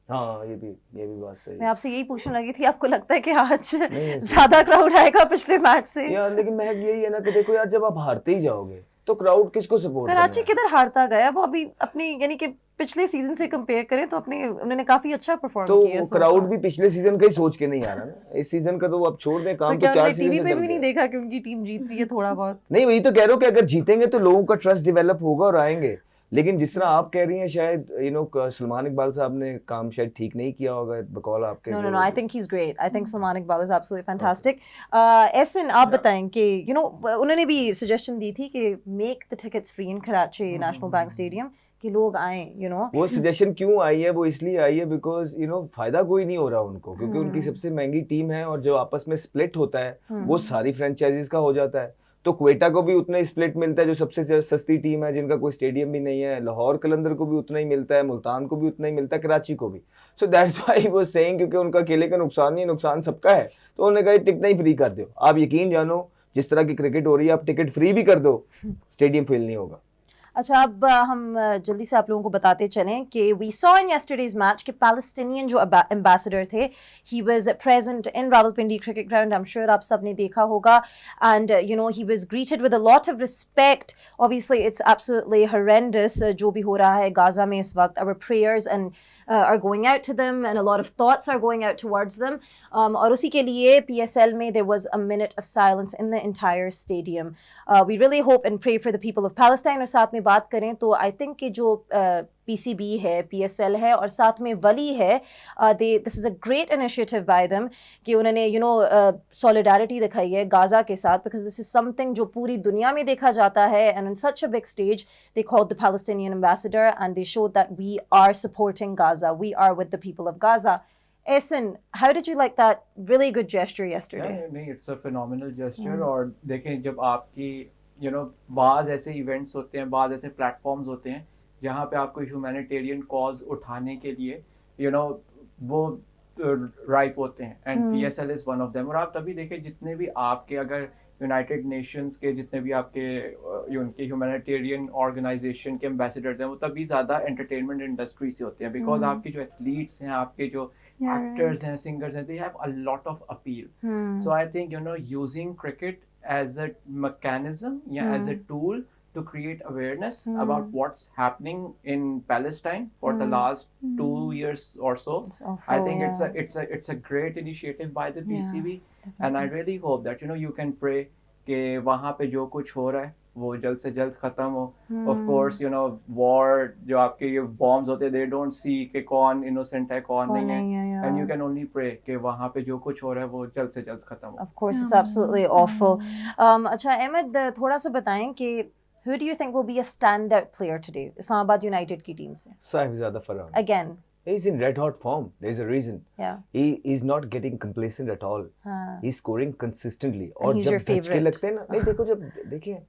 हाँ, ये भी बात सही मैं है। आपसे यही पूछने लगी थी, आपको लगता है कि आज नहीं, ज्यादा क्राउड आएगा पिछले मैच से? यार लेकिन महक यही है ना कि देखो यार, जब आप हारते ही जाओगे तो क्राउड किसको सपोर्ट कराची किधर हारता गया वो अभी अपनी, यानी कि पिछले सीजन से कंपेयर करें तो अपने उन्होंने काफी अच्छा परफॉर्म तो किया। क्राउड भी पिछले सीजन का ही सोच के नहीं आ रहा ना, इस सीजन का तो अब छोड़ दें काम, तो तो क्या 4 उन्होंने सीजन टीवी से पे चल भी नहीं गया। देखा कि उनकी टीम जीत रही है थोड़ा बहुत? नहीं, वही तो कह रहा हूँ कि अगर जीतेंगे तो लोगों का ट्रस्ट डेवलप होगा और आएंगे, लेकिन जिस तरह आप कह रही हैं शायद सलमान इकबाल साहब ने काम शायद ठीक नहीं किया होगा बकौल आपके। No, I think he's great. I think Salman Iqbal is absolutely fantastic. Esin, आप बताएं कि उन्होंने भी suggestion दी थी कि make the tickets free in Karachi National Bank Stadium, कि लोग आएं, वो सजेशन क्यों आई है? वो इसलिए आई है बिकॉज फायदा कोई नहीं हो रहा उनको, क्योंकि उनकी सबसे महंगी टीम है, और जो आपस में स्प्लिट होता है वो सारी फ्रेंचाइजीज का हो जाता है। तो क्वेटा को भी उतना ही स्प्लिट मिलता है जो सबसे सस्ती टीम है, जिनका कोई स्टेडियम भी नहीं है, लाहौर कलंदर को भी उतना ही मिलता है, मुल्तान को भी उतना ही मिलता है, कराची को भी। So that's why he was saying, क्योंकि उनका अकेले का नुकसान नहीं है, नुकसान सबका है, तो उन्होंने कहा टिकट ही फ्री कर दो। आप यकीन जानो, जिस तरह की क्रिकेट हो रही है, आप टिकट फ्री भी कर दो, स्टेडियम फिल नहीं होगा। अच्छा, अब हम जल्दी से आप लोगों को बताते चलें कि we saw in yesterday's match कि पैलेस्टीनियन जो एम्बेसडर थे, he was present in Rawalpindi cricket ground. I am sure आप सब ने देखा होगा, and he was greeted with a lot of respect. Obviously it's absolutely horrendous जो भी हो रहा है गाजा में इस वक्त। Our prayers and are going out to them, and a lot of thoughts are going out towards them. और उसी के लिए PSL में there was a minute of silence in the entire stadium. We really hope and pray for the people of Palestine. और साथ में बात करें तो I think कि जो PCB है, PSL है और साथ में वली है, this is a great initiative by them कि उन्होंने solidarity दिखाई है गाजा के साथ, because this is something जो पूरी दुनिया में देखा जाता है, and on such a big stage they called the Palestinian ambassador and they showed that we are supporting Gaza, we are with the people of Gaza. Esin, how did you like that really good gesture yesterday? नहीं, it's a phenomenal gesture। और देखें, जब आपकी बाज़ ऐसे events होते हैं, बाज़ ऐसे प्लेटफॉर्म्स होते हैं जहाँ पे आपको ह्यूमैनिटेरियन कॉज उठाने के लिए वो राइप होते हैं, and PSL is one of them. और आप तभी देखें, जितने भी आपके अगर यूनाइटेड नेशंस के जितने भी आपके उनके ह्यूमैनिटेरियन ऑर्गेनाइजेशन के एम्बेसडर्स हैं, वो तभी ज़्यादा एंटरटेनमेंट इंडस्ट्री से होते हैं, बिकॉज आपके जो एथलीट्स हैं, आपके जो एक्टर्स हैं, सिंगर्स हैं, they have a lot of appeal. So I think using cricket as a mechanism, as a tool to create awareness about what's happening in Palestine for the last 2 years or so. Awful, I think it's a great initiative by the PCB, and I really hope that you can pray कि वहाँ पे जो कुछ हो रहा है वो जल्द से जल्द खत्म हो। Of course, war जो आपके ये bombs होते हैं, they don't see कि कौन innocent है, कौन नहीं है, and you can only pray कि वहाँ पे जो कुछ हो रहा है वो जल्द से जल्द खत्म हो। Of course, it's absolutely awful. अच्छा अहमद, थोड़ा सा बताएं कि who do you think will be a standout player today, Islamabad United की टीम से? Sahibzada Farhan. Again. He's in red hot form. There's a reason. Yeah. He is not getting complacent at all. He's scoring consistently. And और he's your जब धचके favorite. लगते हैं ना, नहीं देखो, जब देखिए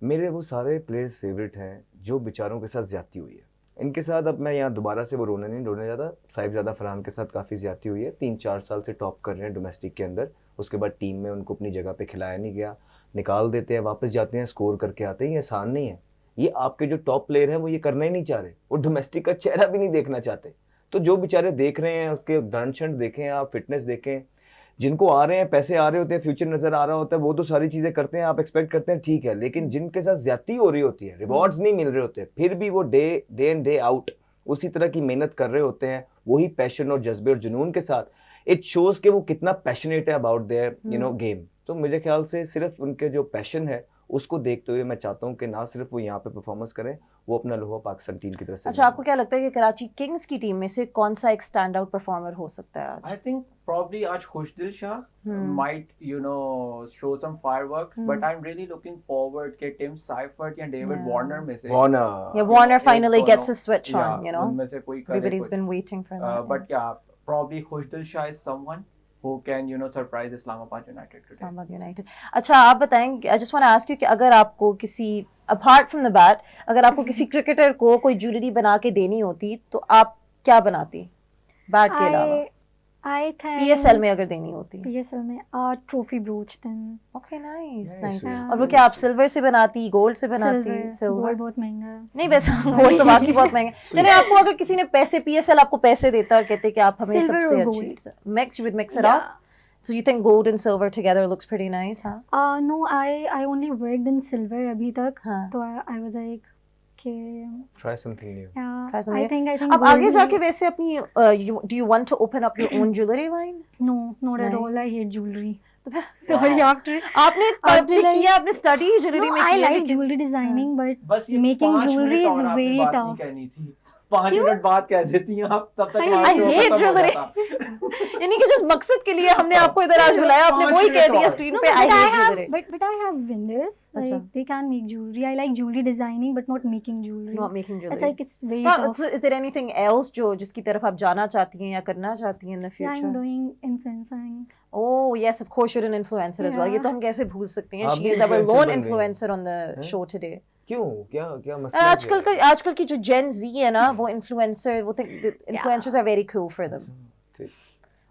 मेरे वो सारे प्लेयर्स फेवरेट हैं जो बेचारों के साथ ज्यादती हुई है। इनके साथ अब मैं यहाँ दोबारा से वो रोने जाता। साहिबजादा फरहान के साथ काफ़ी ज्यादती हुई है, 3-4 साल से टॉप कर रहे हैं डोमेस्टिक के अंदर, उसके बाद टीम में उनको अपनी जगह पे खिलाया नहीं गया, निकाल देते हैं, वापस जाते हैं, स्कोर करके आते हैं। ये आसान नहीं है, ये आपके जो टॉप प्लेयर हैं वो ये करना ही नहीं चाह रहे, वो डोमेस्टिक का चेहरा भी नहीं देखना चाहते। तो जो बेचारे देख रहे हैं उसके दंड देखें, आप फिटनेस देखें, जिनको आ रहे हैं पैसे आ रहे होते हैं, फ्यूचर नजर आ रहा होता है, वो तो सारी चीजें करते हैं, आप एक्सपेक्ट करते हैं, ठीक है, लेकिन जिनके साथ ज्यादती हो रही होती है, रिवॉर्ड्स नहीं मिल रहे होते, फिर भी वो डे इन डे आउट उसी तरह की मेहनत कर रहे होते हैं, वही पैशन और जज्बे और जुनून के साथ। इट शोज कि वो कितना पैशनेट है अबाउट देयर गेम। तो मुझे ख्याल से सिर्फ उनके जो पैशन है उसको देखते हुए मैं चाहता हूँ कि ना सिर्फ वो यहाँ पे परफॉर्मेंस करें, वो अपना लोहा पाकिस्तान टीम की तरफ से। अच्छा, आपको क्या लगता है कि कराची किंग्स की टीम में से कौन सा एक स्टैंड आउट परफॉर्मर हो सकता है आज? I think probably आज खुशदिल Shah might show some fireworks, but I'm really looking forward कि टिम साइफर्ट या डेविड वार्नर में से Yeah, Warner finally gets his switch on, उनमें से कोई करे Everybody's कुछ। been waiting for that. But yeah, probably Khushdil Shah is someone who can surprise Islamabad United today. Islamabad United. अच्छा, आप बताएं, I just want to ask you कि अगर आपको किसी apart from the bat, अगर आपको किसी क्रिकेटर को कोई ज्वेलरी बना के देनी होती तो आप क्या बनाती बैट के अलावा? I think PSL में अगर देनी होती। PSL में trophy brooch then Okay, nice, Nice, nice. yeah. और वो क्या आप सिल्वर से बनाती, गोल्ड से बनाती? silver silver. gold बहुत महंगा है। नहीं, वैसे गोल्ड तो बाकी बहुत महंगे। चलिए, आपको अगर किसी ने पैसे PSL आपको पैसे देता और कहते कि आप हमें Silver सबसे or अच्छी gold? mix, you would mix it up. So you think gold and silver together looks pretty nice, huh? No, I only worked in silver अभी तक, हाँ। तो I was like कि Try something new. yeah, Try something I think अब gold आगे में- जाके वैसे अपनी do you want to open up your own jewelry line? No, not at नहीं? all. I hate jewelry. Sorry, after आपने After like- किया, आपने स्टडी ही ज्वेलरी no, में I किया, like लेकिन jewelry designing, but बस ये making 5 jewelry मिनट is और आपने very बात नहीं tough. कहनी थी। 5 मिनट बाद कह देती हैं आप, तब तक I हमारा show hate खत्म हो jewelry. जाता। यानी कि जिस मकसद के लिए हमने आपको इधर आज बुलाया, आपने 5 वही कह मिनट दिया और। स्क्रीन No, पे, but I I hate have, jewelry. but I have vendors. अच्छा। Like they can make jewelry. I like jewelry designing, but not making jewelry. Not making It's jewelry. like it's very Now, tough. so is there anything else जिसकी तरफ आप जाना चाहती हैं या करना चाहती हैं in the Yeah, future? I'm doing influencing. Oh yes, of course you're an influencer as well. ये Yeah. तो हम कैसे भूल सकते हैं? आप She भी is our influencer lone बन गई हैं। influencer on the show today. क्यों? क्या क्या मसला है? आजकल की जो Gen Z है ना, वो influencer, वो influencers are very cool for them. ठीक।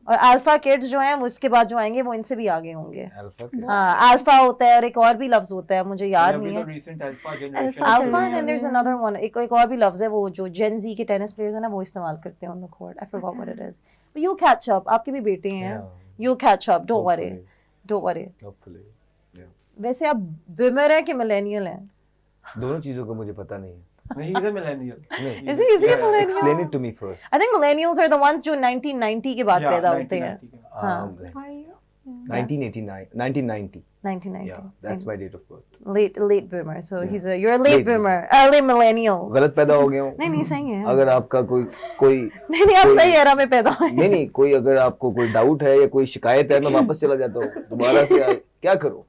और अल्फा किड्स जो हैं वो इसके बाद जो आएंगे वो इनसे भी आगे होंगे। Alpha के- हाँ, अल्फा होता है और एक और भी लफ्ज होता है, मुझे याद नहीं है। Recent alpha generation. Alpha alpha Yeah. and there's another one, एक और भी लफ्ज है वो जो Gen Z के टेनिस प्लेयर्स हैं ना वो इस्तेमाल करते हैं on the court. I forgot what it is. But you'll catch up. आपके भी बेटे हैं। Yeah. You'll catch up. Don't worry. Hopefully. Don't worry. Hopefully. Yeah. वैसे आप बिमर हैं कि मिलेनियल हैं? दोनों चीजों का मुझे पता नहीं है। नहीं, he's a millennial. नहीं। Is he a millennial? Explain it to me first. I think millennials are the ones जो 1990 के बाद Yeah, पैदा होते हैं। 1990 के। हाँ। Why? 1989, 1990. 1990. Yeah, that's my date of birth. Late boomer. So Yeah. you're a late Late boomer. Late millennial. गलत पैदा हो गया हूँ। नहीं सही है। अगर आपका कोई नहीं आप सही एरा में पैदा हुए। नहीं कोई अगर आपको कोई डाउट है या कोई शिकायत है, मैं वापस चला जाता हूँ दोबारा से। क्या करूँ?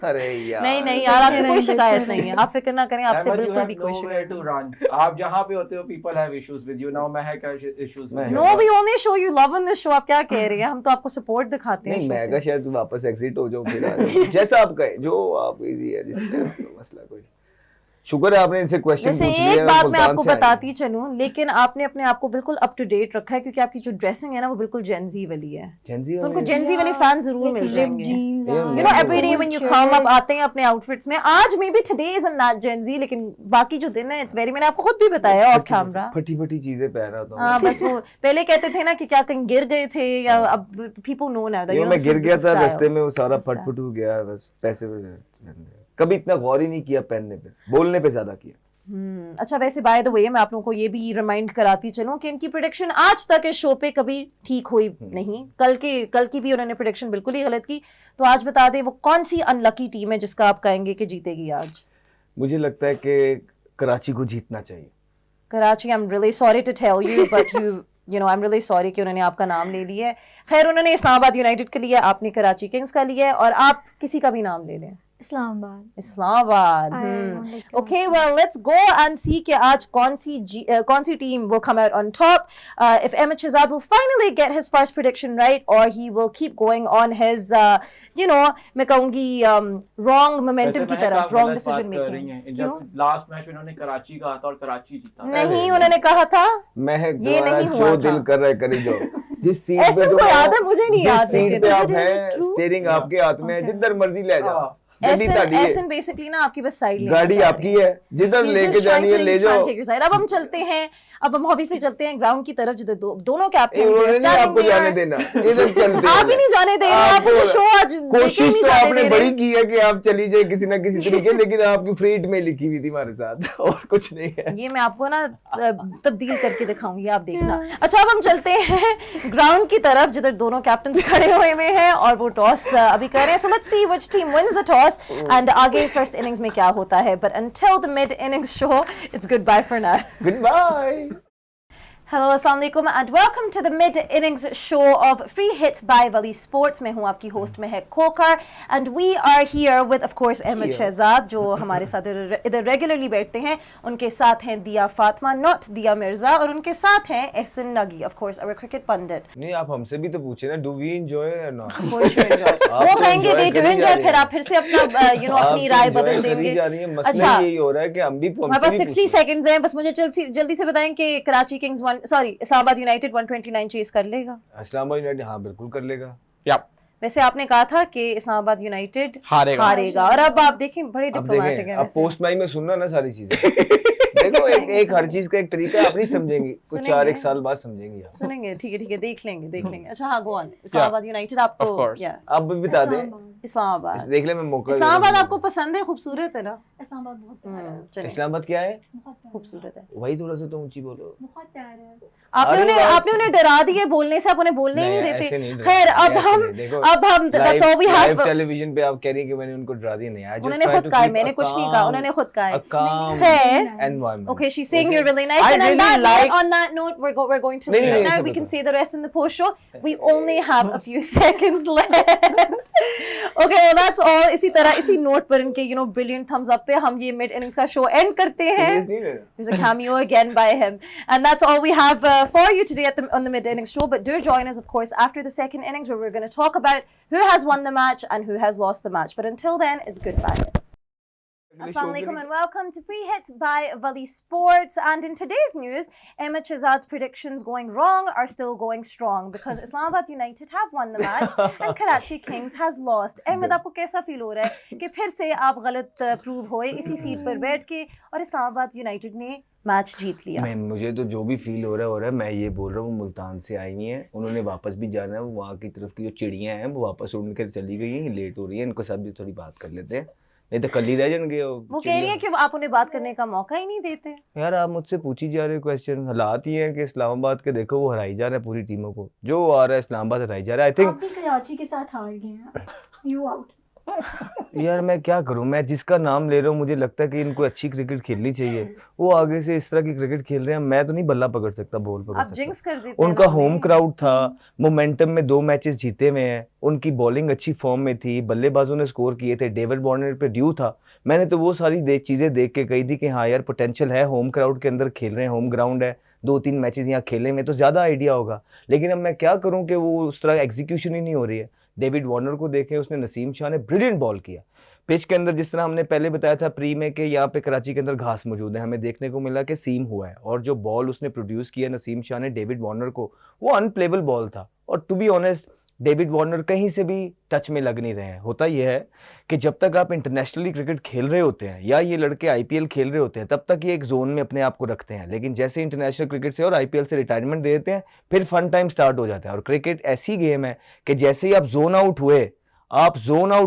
अरे यार। नहीं यार, आपसे कोई शिकायत नहीं है, आप फिक्र ना करें, आपसे Ahmed, you बिल्कुल have भी कोई nowhere शिकायत to नहीं। run. आप जहाँ पे होते हो, people have issues with you. Now Mahak has issues with you. No, we only show you love on this show. आप क्या कह रही हैं? हम तो आपको सपोर्ट दिखाते हैं नहीं, show मैं पे। कहा शायद वापस एग्जिट हो जाऊं फिर आ जाऊं। जैसा आप कहे, जो आप इजी है, जिसमें मसला कोई नहीं। शुक्र है आपने इनसे क्वेश्चन वैसे पूछ लिया। एक बात मैं मुल्तान आपको से आए। बताती चलूं, लेकिन आपने अपने आप को बिल्कुल अप टू डेट रखा है क्योंकि आपकी जो ड्रेसिंग है ना वो बिल्कुल जेंजी वाली है। Gen Z तो उनको वाले- जेंजी वाले फैन जरूर Like मिल ripped जाएंगे। jeans. Yeah, You know, every day gold when you shirt. come up आते हैं अपने आउटफिट्स में। आज may be today is not Gen Z, लेकिन बाकी जो दिन है इट्स वेरी, मैंने आपको खुद भी बताया ऑफ कैमरा। फटी चीजें पहन रहा था। हाँ, बस वो पहले कहते थे ना कि क्या कहीं गिर गए थे या अब पीपल नो नाउ दैट मैं गिर गया था रास्ते में, वो सारा फट हो गया, बस पैसे कभी इतना गौर ही नहीं किया पहनने पे, बोलने पे ज्यादा किया। अच्छा, वैसे बाय द वे मैं आप लोगों को ये भी रिमाइंड कराती चलूं कि इनकी प्रेडिक्शन आज तक इस शो पे कभी ठीक हुई नहीं। कल की भी उन्होंने प्रेडिक्शन बिल्कुल ही गलत की। तो आज बता दें वो कौन सी अनलकी टीम है जिसका आप कहेंगे कि जीतेगी आज? मुझे लगता है कि कराची को जीतना चाहिए। Karachi, I am really sorry to tell you but you know I am really sorry कि उन्होंने आपका नाम ले लिया है। खैर, उन्होंने इस्लामाबाद यूनाइटेड का लिया, आपने कराची किंग्स का लिया है, और आप किसी का भी नाम ले लें। Islamabad. Islamabad. I don't like to Okay, well, let's go and see कि आज कौन सी team will come out on top. If Ahmed Shahzad will finally get his first prediction right, or he will keep going on his, मैं कहूँगी wrong momentum की तरफ, wrong decision making. जब last match में उन्होंने कराची कहा था और कराची जीता। नहीं, उन्होंने कहा था महक ये द्वारा नहीं हुआ जो था। दिल कर रहा है करी जाओ। जिस सीट ऐसे पे को याद है, मुझे नहीं याद, जिस सीट लेकिन पे आप Is it हैं, true? स्टीयरिंग आपके हाथ में है, Okay. जिधर मर्जी ले जाओ। हाँ। गड्डी ताड़ी है। ऐसन बेसिकली ना आपकी बस साइड गाड़ी आपकी है, जिधर लेके जानी है ले जाओ। अब हम चलते हैं, अब हम ऑब्वियसली चलते हैं ग्राउंड की तरफ जिधर दोनों कैप्टन उन्होंने नहीं आपको जाने देना, इधर चलते आप ही नहीं जाने दे रहे, आप मुझे शो आज आज लेके कोशिश नहीं तो जाने आपने दे बड़ी रहे। की है कि आप चली जाए किसी ना किसी तरीके, लेकिन आपकी फ्रीट में लिखी हुई थी हमारे साथ और कुछ नहीं है। ये मैं आपको ना तब्दील करके दिखाऊंगी, आप देखना। अच्छा, अब हम चलते हैं ग्राउंड की तरफ जिधर दोनों कैप्टन खड़े हुए हैं और वो टॉस अभी कर रहे हैं। So let's see which team wins the toss and आगे फर्स्ट इनिंग्स में क्या होता है। But until the mid innings show, it's good bye for now. Goodbye. Hello, Assalamu alaikum and welcome to the mid innings show of Free Hits by Wali Sports. मैं हूँ आपकी host में है खोकर and we are here with of course Ahmad Shahzad जो हमारे साथ इधर regularly बैठते हैं। उनके साथ हैं दिया फातिमा नॉट दिया मिर्जा और उनके साथ हैं एहसन नगी of course our cricket pundit। नहीं, आप हमसे भी तो पूछे ना, डू वी एंजॉय और नॉट? वो कहेंगे they do enjoy, फिर आप फिर से अपना अपनी राय बदल देंगे। अच्छा, यही हो रहा है कि हम भी हमारे पास 60 सेकंड्स हैं, बस मुझे जल्दी से बताएं कि Karachi Kings Islamabad United 129 chase कर लेगा? इस्लामाबाद यूनाइटेड हाँ बिल्कुल कर लेगा। या वैसे आपने कहा था कि इस्लामाबाद यूनाइटेड हारेगा और अब आप देखें बड़े अब डिप्लोमेटिक देखें, हैं अब वैसे। पोस्ट माई में सुनना ना सारी चीजें। देखो एक हर चीज का एक तरीका है, आप नहीं समझेंगे, कुछ सुनेंगे। 4-1 साल बाद समझेंगे आप। सुनेंगे, ठीक है, देख लेंगे। अच्छा हाँ, गो ऑन। इस्लामाबाद यूनाइटेड आपको of course. या आप भी बता दें, इस्लामाबाद देख ले मैं मौका दे रहा इस्लामाबाद हूं। आपको पसंद है? खूबसूरत है ना? इस्लामाबाद बहुत प्यारा है, चलिए, इस्लामाबाद क्या है? बहुत प्यारा है, खूबसूरत है। वही थोड़ा सा तो ऊंची बोलो। बहुत प्यारा है। आपने उन्हें डरा दिया बोलने से, आप उन्हें बोलने ही नहीं ऐसे देते। डरा खैर, दिया, अब ऐसे हम नहीं, देखो, that's all we have। Live television पे आप कह रही हैं कि मैंने उनको डरा दिया, नहीं। I just उन्होंने try खुद to कहा है, keep मैंने a कुछ नहीं कहा, calm- उन्होंने खुद कहा है। a calm खैर, environment. Okay, she's saying you're really nice, I and really on that like- note, on that note, we're going to नहीं, leave नहीं, it now. ऐसा We मत can करो। say the rest in the post show. We only have a few seconds left. Okay, well that's all. इसी तरह इसी note पर इनके brilliant thumbs up पे हम ये mid innings का show end करते हैं। Serious नहीं लेना। There's a cameo again by him, and that's all we have for you today on the mid innings show. But do join us, of course, after the second innings, where we're going to talk about who has won the match and who has lost the match. But until then, it's goodbye. Assalamu alaikum and welcome to Free Hits by Wali Sports. And in today's news, Ahmed Shahzad's predictions going wrong are still going strong because Islamabad United have won the match and Karachi Kings has lost. Ahmed, आपको कैसा feel हो रहा है कि फिर से आप गलत प्रूव हुए इसी सीट पर बैठ के और इस्लामाबाद यूनाइटेड ने मैच जीत लिया? मुझे तो जो भी फील हो रहा है मैं ये बोल रहा हूँ, मुल्तान से आई हैं, उन्होंने वापस भी जाना है। वो वहाँ की तरफ की जो चिड़ियाँ हैं वो वापस उड़ कर चली गई हैं, लेट हो रही है, इनको साथ भी थोड़ी बात कर लेते हैं, नहीं तो कल ही रह जाएंगे। वो कह रही है कि आप उन्हें बात करने का मौका ही नहीं देते। यार आप मुझसे पूछी जा रहे हो क्वेश्चन, हालात ही हैं कि इस्लामाबाद के देखो वो हराई जा रहा है पूरी टीमों को, जो आ रहा है इस्लामाबाद हराई जा रहा है। आई आप थिंक भी कराची के साथ हार गए हैं, यू आउट। यार मैं क्या करूं, मैं जिसका नाम ले रहा हूँ मुझे लगता है कि इनको अच्छी क्रिकेट खेलनी चाहिए, वो आगे से इस तरह की क्रिकेट खेल रहे हैं, मैं तो नहीं बल्ला पकड़ सकता, बॉल पकड़ आप सकता। जिंक्स कर देते हैं उनका ना होम उन्हें। क्राउड था, मोमेंटम में 2 मैचेस जीते हुए हैं, उनकी बॉलिंग अच्छी फॉर्म में थी, बल्लेबाजों ने स्कोर किए थे, डेविड वार्नर पे ड्यू था। मैंने तो वो सारी चीजें देख के कही थी कि हाँ यार पोटेंशियल है, होम क्राउड के अंदर खेल रहे हैं, होम ग्राउंड है, 2-3 मैचेस यहाँ खेले में तो ज्यादा आइडिया होगा। लेकिन अब मैं क्या करूं कि वो उस तरह एग्जीक्यूशन ही नहीं हो रही है। डेविड वार्नर को देखें, उसने नसीम शाह ने ब्रिलियंट बॉल किया पिच के अंदर, जिस तरह हमने पहले बताया था प्री में कि यहाँ पे कराची के अंदर घास मौजूद है, हमें देखने को मिला कि सीम हुआ है, और जो बॉल उसने प्रोड्यूस किया नसीम शाह ने डेविड वार्नर को, वो अनप्लेबल बॉल था। और to be honest David Warner कहीं से भी टच में लग नहीं रहे हैं। होता यह है कि जब तक आप इंटरनेशनली क्रिकेट खेल रहे होते हैं या ये लड़के आईपीएल खेल रहे होते हैं तब तक ये एक जोन में अपने आप को रखते हैं, लेकिन जैसे इंटरनेशनल क्रिकेट से और आईपीएल से रिटायरमेंट दे देते हैं फिर फन टाइम स्टार्ट हो जाता है। और क्रिकेट ऐसी गेम है कि जैसे ही आप जोन आउट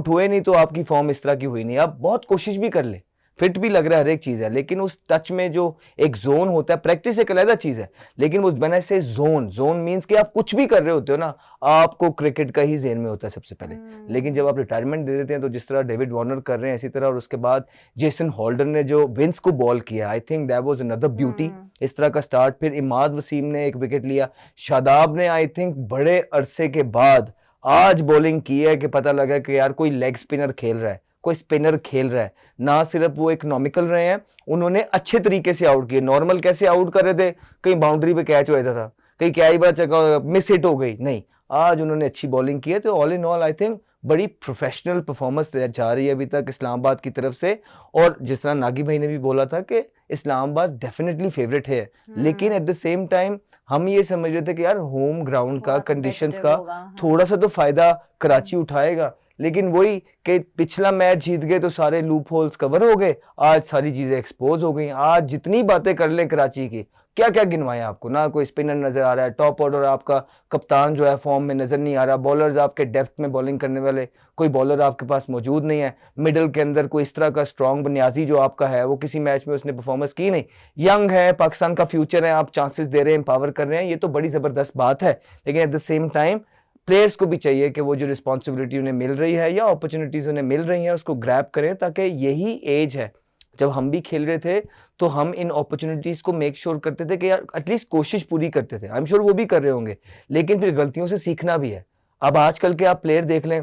हुए नहीं तो आपकी फॉर्म इस तरह की हुई नहीं। आप बहुत कोशिश भी कर ले, फिट भी लग रहा है, हर एक चीज़ है, लेकिन उस टच में जो एक जोन होता है, प्रैक्टिस एक अलग चीज़ है, लेकिन वो बना से जोन मींस कि आप कुछ भी कर रहे होते हो ना, आपको क्रिकेट का ही ज़हन में होता है सबसे पहले। लेकिन जब आप रिटायरमेंट दे देते हैं तो जिस तरह डेविड वार्नर कर रहे हैं इसी तरह, और उसके बाद जेसन होल्डर ने जो विंस को बॉल किया, I think that was another beauty. इस तरह का स्टार्ट, फिर इमाद वसीम ने एक विकेट लिया, शादाब ने आई थिंक बड़े अरसे के बाद आज बॉलिंग की है कि पता लगा कि यार कोई लेग स्पिनर खेल रहा है, कोई स्पिनर खेल रहा है। ना सिर्फ वो इकोनॉमिकल रहे हैं, उन्होंने अच्छे तरीके से आउट किए। नॉर्मल कैसे आउट कर रहे थे, कहीं बाउंड्री पे कैच हो जाता था, कहीं क्या ही बात मिस हिट हो गई, नहीं, आज उन्होंने अच्छी बॉलिंग की है। तो all in all I think बड़ी प्रोफेशनल परफॉर्मेंस जा रही है अभी तक इस्लामाबाद की तरफ से। और जिस तरह नागी भाई ने भी बोला था कि इस्लामाबाद डेफिनेटली फेवरेट है, लेकिन एट द सेम टाइम हम ये समझ रहे थे कि यार होम ग्राउंड का, कंडीशंस का थोड़ा सा तो फायदा कराची उठाएगा, लेकिन वही कि पिछला मैच जीत गए तो सारे लूप होल्स कवर हो गए, आज सारी चीजें एक्सपोज हो गई। आज जितनी बातें कर लें कराची की, क्या क्या गिनवाएं आपको? ना कोई स्पिनर नजर आ रहा है, टॉप ऑर्डर आपका कप्तान जो है फॉर्म में नजर नहीं आ रहा, बॉलर्स आपके डेप्थ में बॉलिंग करने वाले कोई बॉलर आपके पास मौजूद नहीं है, मिडल के अंदर कोई इस तरह का स्ट्रॉन्ग बुनियादी जो आपका है वो किसी मैच में उसने परफॉर्मेंस की नहीं। यंग है, पाकिस्तान का फ्यूचर है, आप चांसेस दे रहे हैं, एम्पावर कर रहे हैं, ये तो बड़ी जबरदस्त बात है, लेकिन at the same time players को भी चाहिए कि वो जो रिस्पॉन्सिबिलिटी उन्हें मिल रही है या अपॉर्चुनिटीज उन्हें मिल रही हैं उसको ग्रैब करें, ताकि यही एज है। जब हम भी खेल रहे थे तो हम इन अपॉर्चुनिटीज को मेक श्योर करते थे कि यार एटलीस्ट कोशिश पूरी करते थे। आई एम श्योर वो भी कर रहे होंगे, लेकिन फिर गलतियों से सीखना भी है। अब आजकल के आप प्लेयर देख लें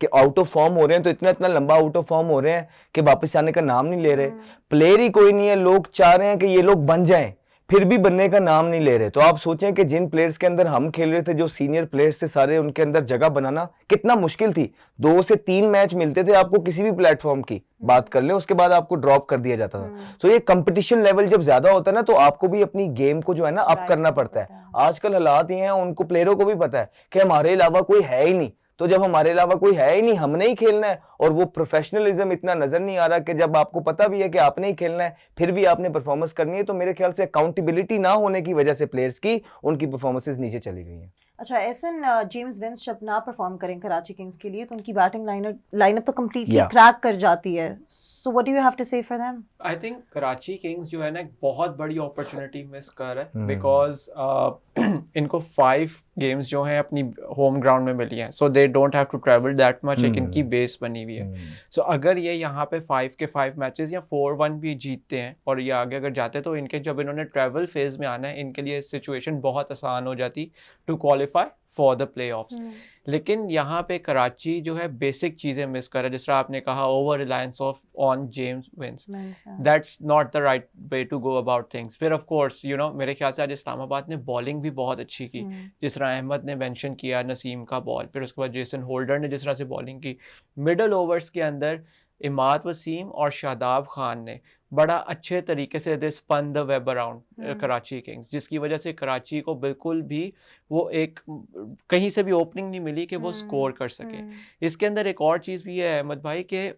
कि आउट ऑफ फॉर्म हो रहे हैं, तो इतना इतना लंबा आउट ऑफ फॉर्म हो रहे हैं कि वापस आने का नाम नहीं ले रहे। प्लेयर ही कोई नहीं है, लोग चाह रहे हैं कि ये लोग बन जाएं, फिर भी बनने का नाम नहीं ले रहे। तो आप सोचें कि जिन प्लेयर्स के अंदर हम खेल रहे थे, जो सीनियर प्लेयर्स थे सारे, उनके अंदर जगह बनाना कितना मुश्किल थी। 2 से 3 मैच मिलते थे आपको किसी भी प्लेटफॉर्म की बात कर ले, उसके बाद आपको ड्रॉप कर दिया जाता था। तो ये कंपटीशन लेवल जब ज्यादा होता है ना, तो आपको भी अपनी गेम को जो है ना अप करना पड़ता है। आजकल हालात ये हैं, उनको प्लेयरों को भी पता है कि हमारे अलावा कोई है ही नहीं, तो जब हमारे अलावा कोई है ही नहीं, हमने ही खेलना है। और वो प्रोफेशनलिज्म इतना नजर नहीं आ रहा कि जब आपको पता भी है कि आपने ही खेलना है फिर भी आपने परफॉर्मेंस करनी है। तो मेरे ख्याल से अकाउंटेबिलिटी ना होने की वजह से प्लेयर्स की उनकी परफॉर्मेंसेस नीचे चली गई हैं। अच्छा, एसन जेम्स विंस जब ना परफॉर्म करें कराची किंग्स के लिए, तो उनकी बैटिंग लाइनअप तो कम्प्लीटली क्रैक कर जाती है। So what do you have to say for them? I think Karachi Kings जो है ना एक बहुत बड़ी अपॉर्चुनिटी मिस कर रहा है, बिकॉज इनको 5 गेम्स जो हैं अपनी होम ग्राउंड में मिली हैं, so they don't have to travel that much. एक इनकी बेस बनी हुई है। सो अगर ये यहाँ पे 5 के 5 मैचेस या 4-1 भी जीतते हैं और ये आगे अगर जाते हैं, तो इनके जब इन्होंने ट्रैवल फेज में आना है, इनके लिए सिचुएशन बहुत आसान हो जाती to qualify for the playoffs. लेकिन यहाँ पे कराची जो है बेसिक चीजें मिस कर रहा है, जिस तरह आपने कहा over reliance on James Vince, that's not the right way to go about things. फिर ऑफ कोर्स यू नो मेरे ख्याल से आज इस्लामाबाद ने बॉलिंग भी बहुत अच्छी की, जिस तरह अहमद ने मेंशन किया नसीम का बॉल, फिर उसके बाद जेसन होल्डर ने जिस तरह से बॉलिंग की। मिडल ओवर्स के अंदर इमाद वसीम और शादाब खान ने बड़ा अच्छे तरीके से they spun the web around Karachi kings, जिसकी वजह से कराची को बिल्कुल भी वो एक कहीं से भी ओपनिंग नहीं मिली कि वो स्कोर कर सके। इसके अंदर एक और चीज़ भी है अहमद भाई के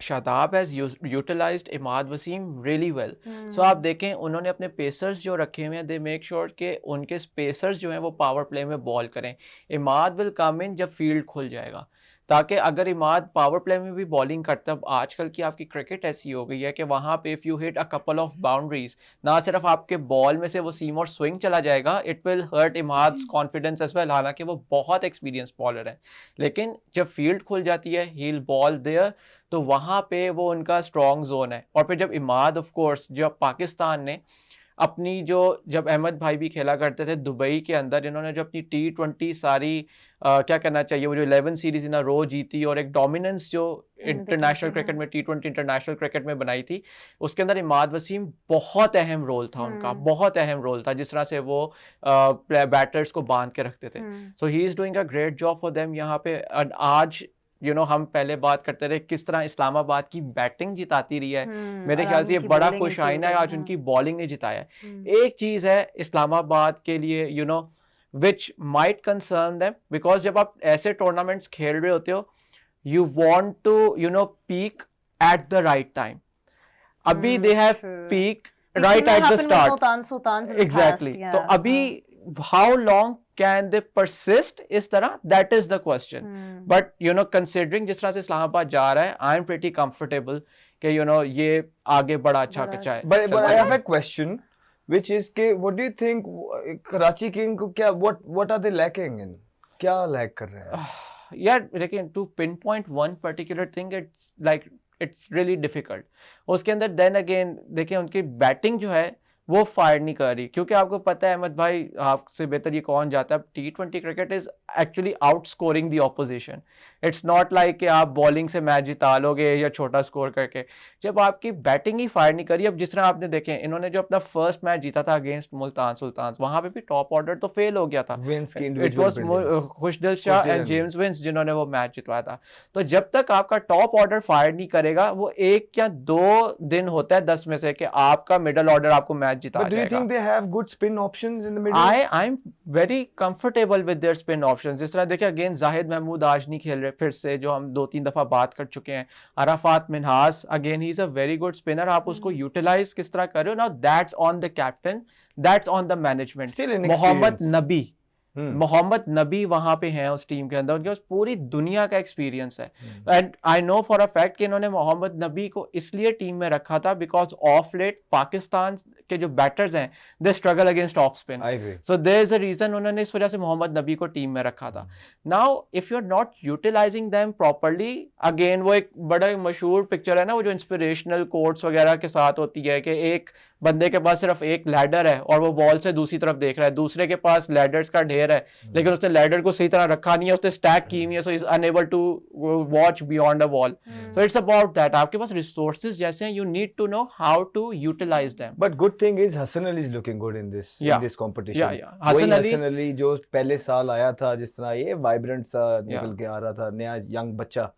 Shadab has utilized Imad Wasim really well. So आप देखें उन्होंने अपने पेसर्स जो रखे हुए हैं, दे मेक श्योर कि उनके पेसर्स जो हैं वो पावर प्ले में बॉल करें। इमाद विल कम इन जब फील्ड खुल जाएगा, ताकि अगर इमाद पावर प्ले में भी बॉलिंग करता है। आजकल की आपकी क्रिकेट ऐसी हो गई है कि वहाँ पे if you hit a couple of boundaries, ना सिर्फ आपके बॉल में से वो सीम और स्विंग चला जाएगा, it will hurt Imad's confidence as well. हालांकि वो बहुत एक्सपीरियंस बॉलर है, लेकिन जब फील्ड खुल जाती है ही विल बॉल देयर, तो वहाँ पे वो उनका स्ट्रॉन्ग जोन है। और फिर जब इमाद ऑफ कोर्स जब पाकिस्तान ने अपनी जब अहमद भाई भी खेला करते थे दुबई के अंदर, इन्होंने जो अपनी T20 सारी क्या कहना चाहिए वो जो 11 सीरीज इन अ रो जीती और एक डोमिनेंस जो इंटरनेशनल क्रिकेट में T20 इंटरनेशनल क्रिकेट में बनाई थी, उसके अंदर इमाद वसीम बहुत अहम रोल था उनका, बहुत अहम रोल था, जिस तरह से वो बैटर्स को बांध के रखते थे। So he is doing a great job for them यहाँ पे। आज हम पहले बात करते रहे किस तरह इस्लामाबाद की बैटिंग जिताती रही है, मेरे ख्याल से ये बड़ा खुश आईना है आज उनकी बॉलिंग ने जिताया है। एक चीज है इस्लामाबाद के लिए which might concern them, because जब आप ऐसे टूर्नामेंट्स खेल रहे होते हो you want to peak at the right time. अभी they have peak right at the start. Exactly. तो अभी how long can they persist इस तरह, that is the question. But considering जिस तरह से इस्लामाबाद जा रहा है, I am pretty comfortable कि ये आगे बड़ा अच्छा कच्चा है। But I have a question, which is के what do you think Karachi king को क्या what are they lacking in? क्या lack कर रहे हैं? यार लेकिन to pinpoint one particular thing, it's really difficult. उसके अंदर then again देखिए उनकी बैटिंग जो है वो फायर नहीं कर रही, क्योंकि आपको पता है अहमद भाई, आपसे बेहतर ये कौन जाता है, T20 cricket is actually out scoring the opposition. It's not like कि आप बॉलिंग से मैच जिता लोगे या छोटा स्कोर करके, जब आपकी बैटिंग ही फायर नहीं करी। अब जिस तरह आपने देखे इन्होंने जो अपना फर्स्ट मैच जीता था अगेंस्ट मुल्तान सुल्तान, वहां पे भी टॉप ऑर्डर तो फेल हो गया था। It was Khushdil Shah and James Vince जिन्होंने वो मैच जितवाया था। तो जब तक आपका टॉप ऑर्डर फायर नहीं करेगा, वो 1 या 2 दिन होता है 10 में से कि आपका मिडल ऑर्डर आपको मैच मैच जिता But do you जाएगा। think they have good spin options in the middle? I'm very comfortable with their spin options। जिस तरह देखिए अगेन जाहिद महमूद आज नहीं खेल रहे फिर से, जो हम 2-3 दफा बात कर चुके हैं। Arafat Minhas again he is a very good spinner, आप उसको यूटिलाइज किस तरह कर रहे हो, now that's on the captain, that's on the management. Still Mohammad inexperienced. Nabi, Mohammad नबी वहां पे हैं उस टीम के अंदर, उनके पास पूरी दुनिया का एक्सपीरियंस है। And I know for a fact कि इन्होंने मोहम्मद नबी को इसलिए टीम में रखा था बिकॉज ऑफ लेट पाकिस्तान के जो बैटर्स हैं they struggle against off spin, I agree. So there is a reason उन्होंने इस वजह से मोहम्मद नबी को टीम में रखा था। Now if you are not utilizing them properly, again वो एक बड़ा मशहूर पिक्चर है ना, वो जो इंस्पिरेशनल कोट्स वगैरह के साथ होती है कि एक बंदे के पास सिर्फ एक लैडर है और वो बॉल से दूसरी तरफ देख रहा है, दूसरे के पास लैडर्स का ढेर है लेकिन उसने लैडर को सही तरह रखा नहीं है, उसने स्टैक की हुई है, so is unable to watch beyond a wall. So it's about that, आपके पास रिसोर्सेज जैसे हैं, you need to know how to utilize them. But good thing is Hassan Ali is looking good in this Yeah. in this competition. Yeah. वही Hassan Hassan Ali जो पहले साल आया था, जिस तरह ये वाइब्रेंट सा निकल Yeah. के आ रहा था, नया यंग बच्चा,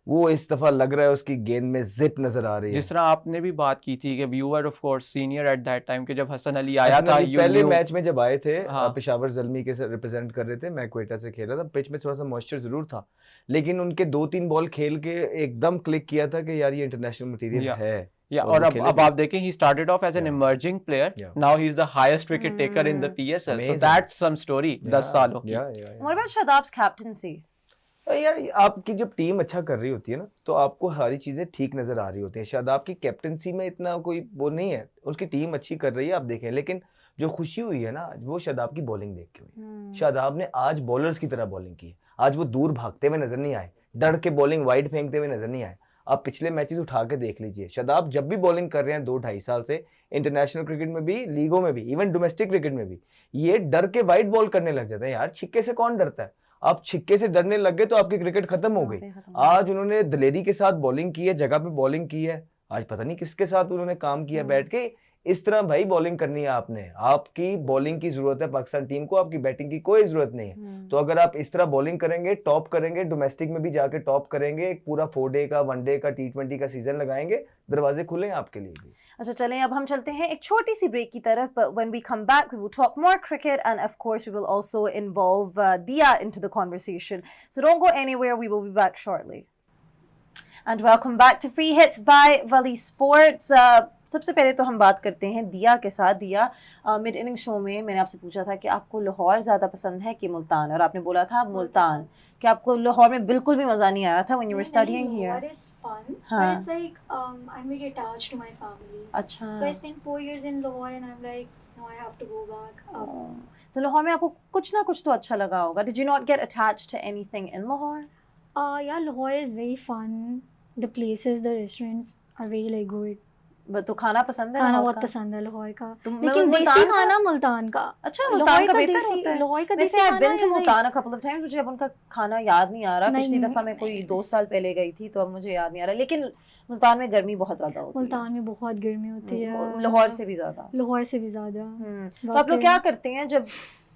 वो इस दफा लग रहा है उसकी गेंद में जिप नजर आ रही है। जिस तरह आपने भी बात की थी कि you were of course senior at that time कि जब हसन अली आया हसन था, अली you पहले knew- मैच में जब आए थे हाँ। पेशावर जल्मी के रिप्रेजेंट कर रहे थे, मैं क्वेटा से खेला था, पिच में थोड़ा सा मॉइस्चर जरूर था, लेकिन उनके 2-3 बॉल खेल के एकदम क्लिक किया था कि यार ये इंटरनेशनल मटेरियल Yeah. है। या और और वो अब खेले भी। आप देखें he started off as an Yeah. Emerging player, Yeah. Now he is the highest wicket taker in the PSL, so Amazing. That's some story 10 सालों की। What about Shadab's captaincy? यार आपकी जब टीम अच्छा कर रही होती है ना, तो आपको सारी चीजें ठीक नजर आ रही होती है। शादाब की कैप्टनसी में इतना कोई वो नहीं है, उसकी टीम अच्छी कर रही है, आप देखें, लेकिन जो खुशी हुई है ना वो शादाब की बॉलिंग देख के हुई। शादाब ने आज बॉलर्स की तरह बॉलिंग की, आज वो दूर भागते हुए नजर नहीं आए, डर के बॉलिंग वाइड फेंकते हुए नजर नहीं आए। आप पिछले मैचेस उठा के देख लीजिए, शादाब जब भी बॉलिंग कर रहे हैं 2-2.5 साल से, इंटरनेशनल क्रिकेट में भी, लीगों में भी, इवन डोमेस्टिक क्रिकेट में भी, ये डर के वाइड बॉल करने लग जाते हैं। यार छिक्के से कौन डरता है? आप छिक्के से डरने लग गए तो आपकी क्रिकेट खत्म हो गई। आज उन्होंने दलेरी के साथ बॉलिंग की है, जगह पे बॉलिंग की है, आज पता नहीं किसके साथ उन्होंने काम किया बैठ के। इस तरह भाई बॉलिंग करनी है आपने, आपकी बॉलिंग की जरूरत है पाकिस्तान टीम को, आपकी बैटिंग की कोई जरूरत नहीं है। तो अगर आप इस तरह बॉलिंग करेंगे, टॉप करेंगे, डोमेस्टिक में भी जाके टॉप करेंगे, एक पूरा 4 डे का, 1 डे का, T20 का सीजन लगाएंगे, दरवाजे खुले हैं आपके लिए भी। अच्छा चलें, अब हम चलते हैं एक छोटी सी ब्रेक की तरफ, but when we come back we will talk more cricket and of course we will also involve Dia into the conversation. So don't go anywhere, we will be back shortly. And welcome back to Free Hits by Valley Sports. सबसे पहले तो हम बात करते हैं दिया के साथ। दिया, मिड इनिंग शो में मैंने आपसे पूछा था कि आपको लाहौर ज़्यादा पसंद है कि मुल्तान, और आपने बोला था मुल्तान, कि आपको लाहौर में बिल्कुल भी मज़ा नहीं आया था when you were studying here. Lahore is fun, हाँ. but it's like I'm very attached to my family. अच्छा, So I spent 4 years in Lahore, and I'm like, no, I have to go back. तो लाहौर में आपको कुछ ना कुछ तो अच्छा लगा होगा. Did you not get attached to anything in Lahore? Yeah, Lahore is very fun. The places, the restaurants are very like good. तो खाना पसंद है खाना लाहौर बहुत का? पसंद है लाहौर का, तुम लेकिन मुल्तान देसी का? खाना मुल्तान का। अच्छा, मुल्तान का बेहतर देसी- होता है। लाहौर का वैसे देसी I've been to खाना is like- Multan a couple of times, मुझे अब उनका खाना याद नहीं आ रहा। नहीं, पिछली नहीं, दफा मैं कोई 2 साल पहले गई थी, तो अब मुझे याद नहीं आ रहा, लेकिन मुल्तान में गर्मी बहुत ज्यादा होती है। मुल्तान में बहुत गर्मी होती है, लाहौर से भी ज्यादा। लाहौर से भी ज्यादा। तो आप लोग क्या करते हैं जब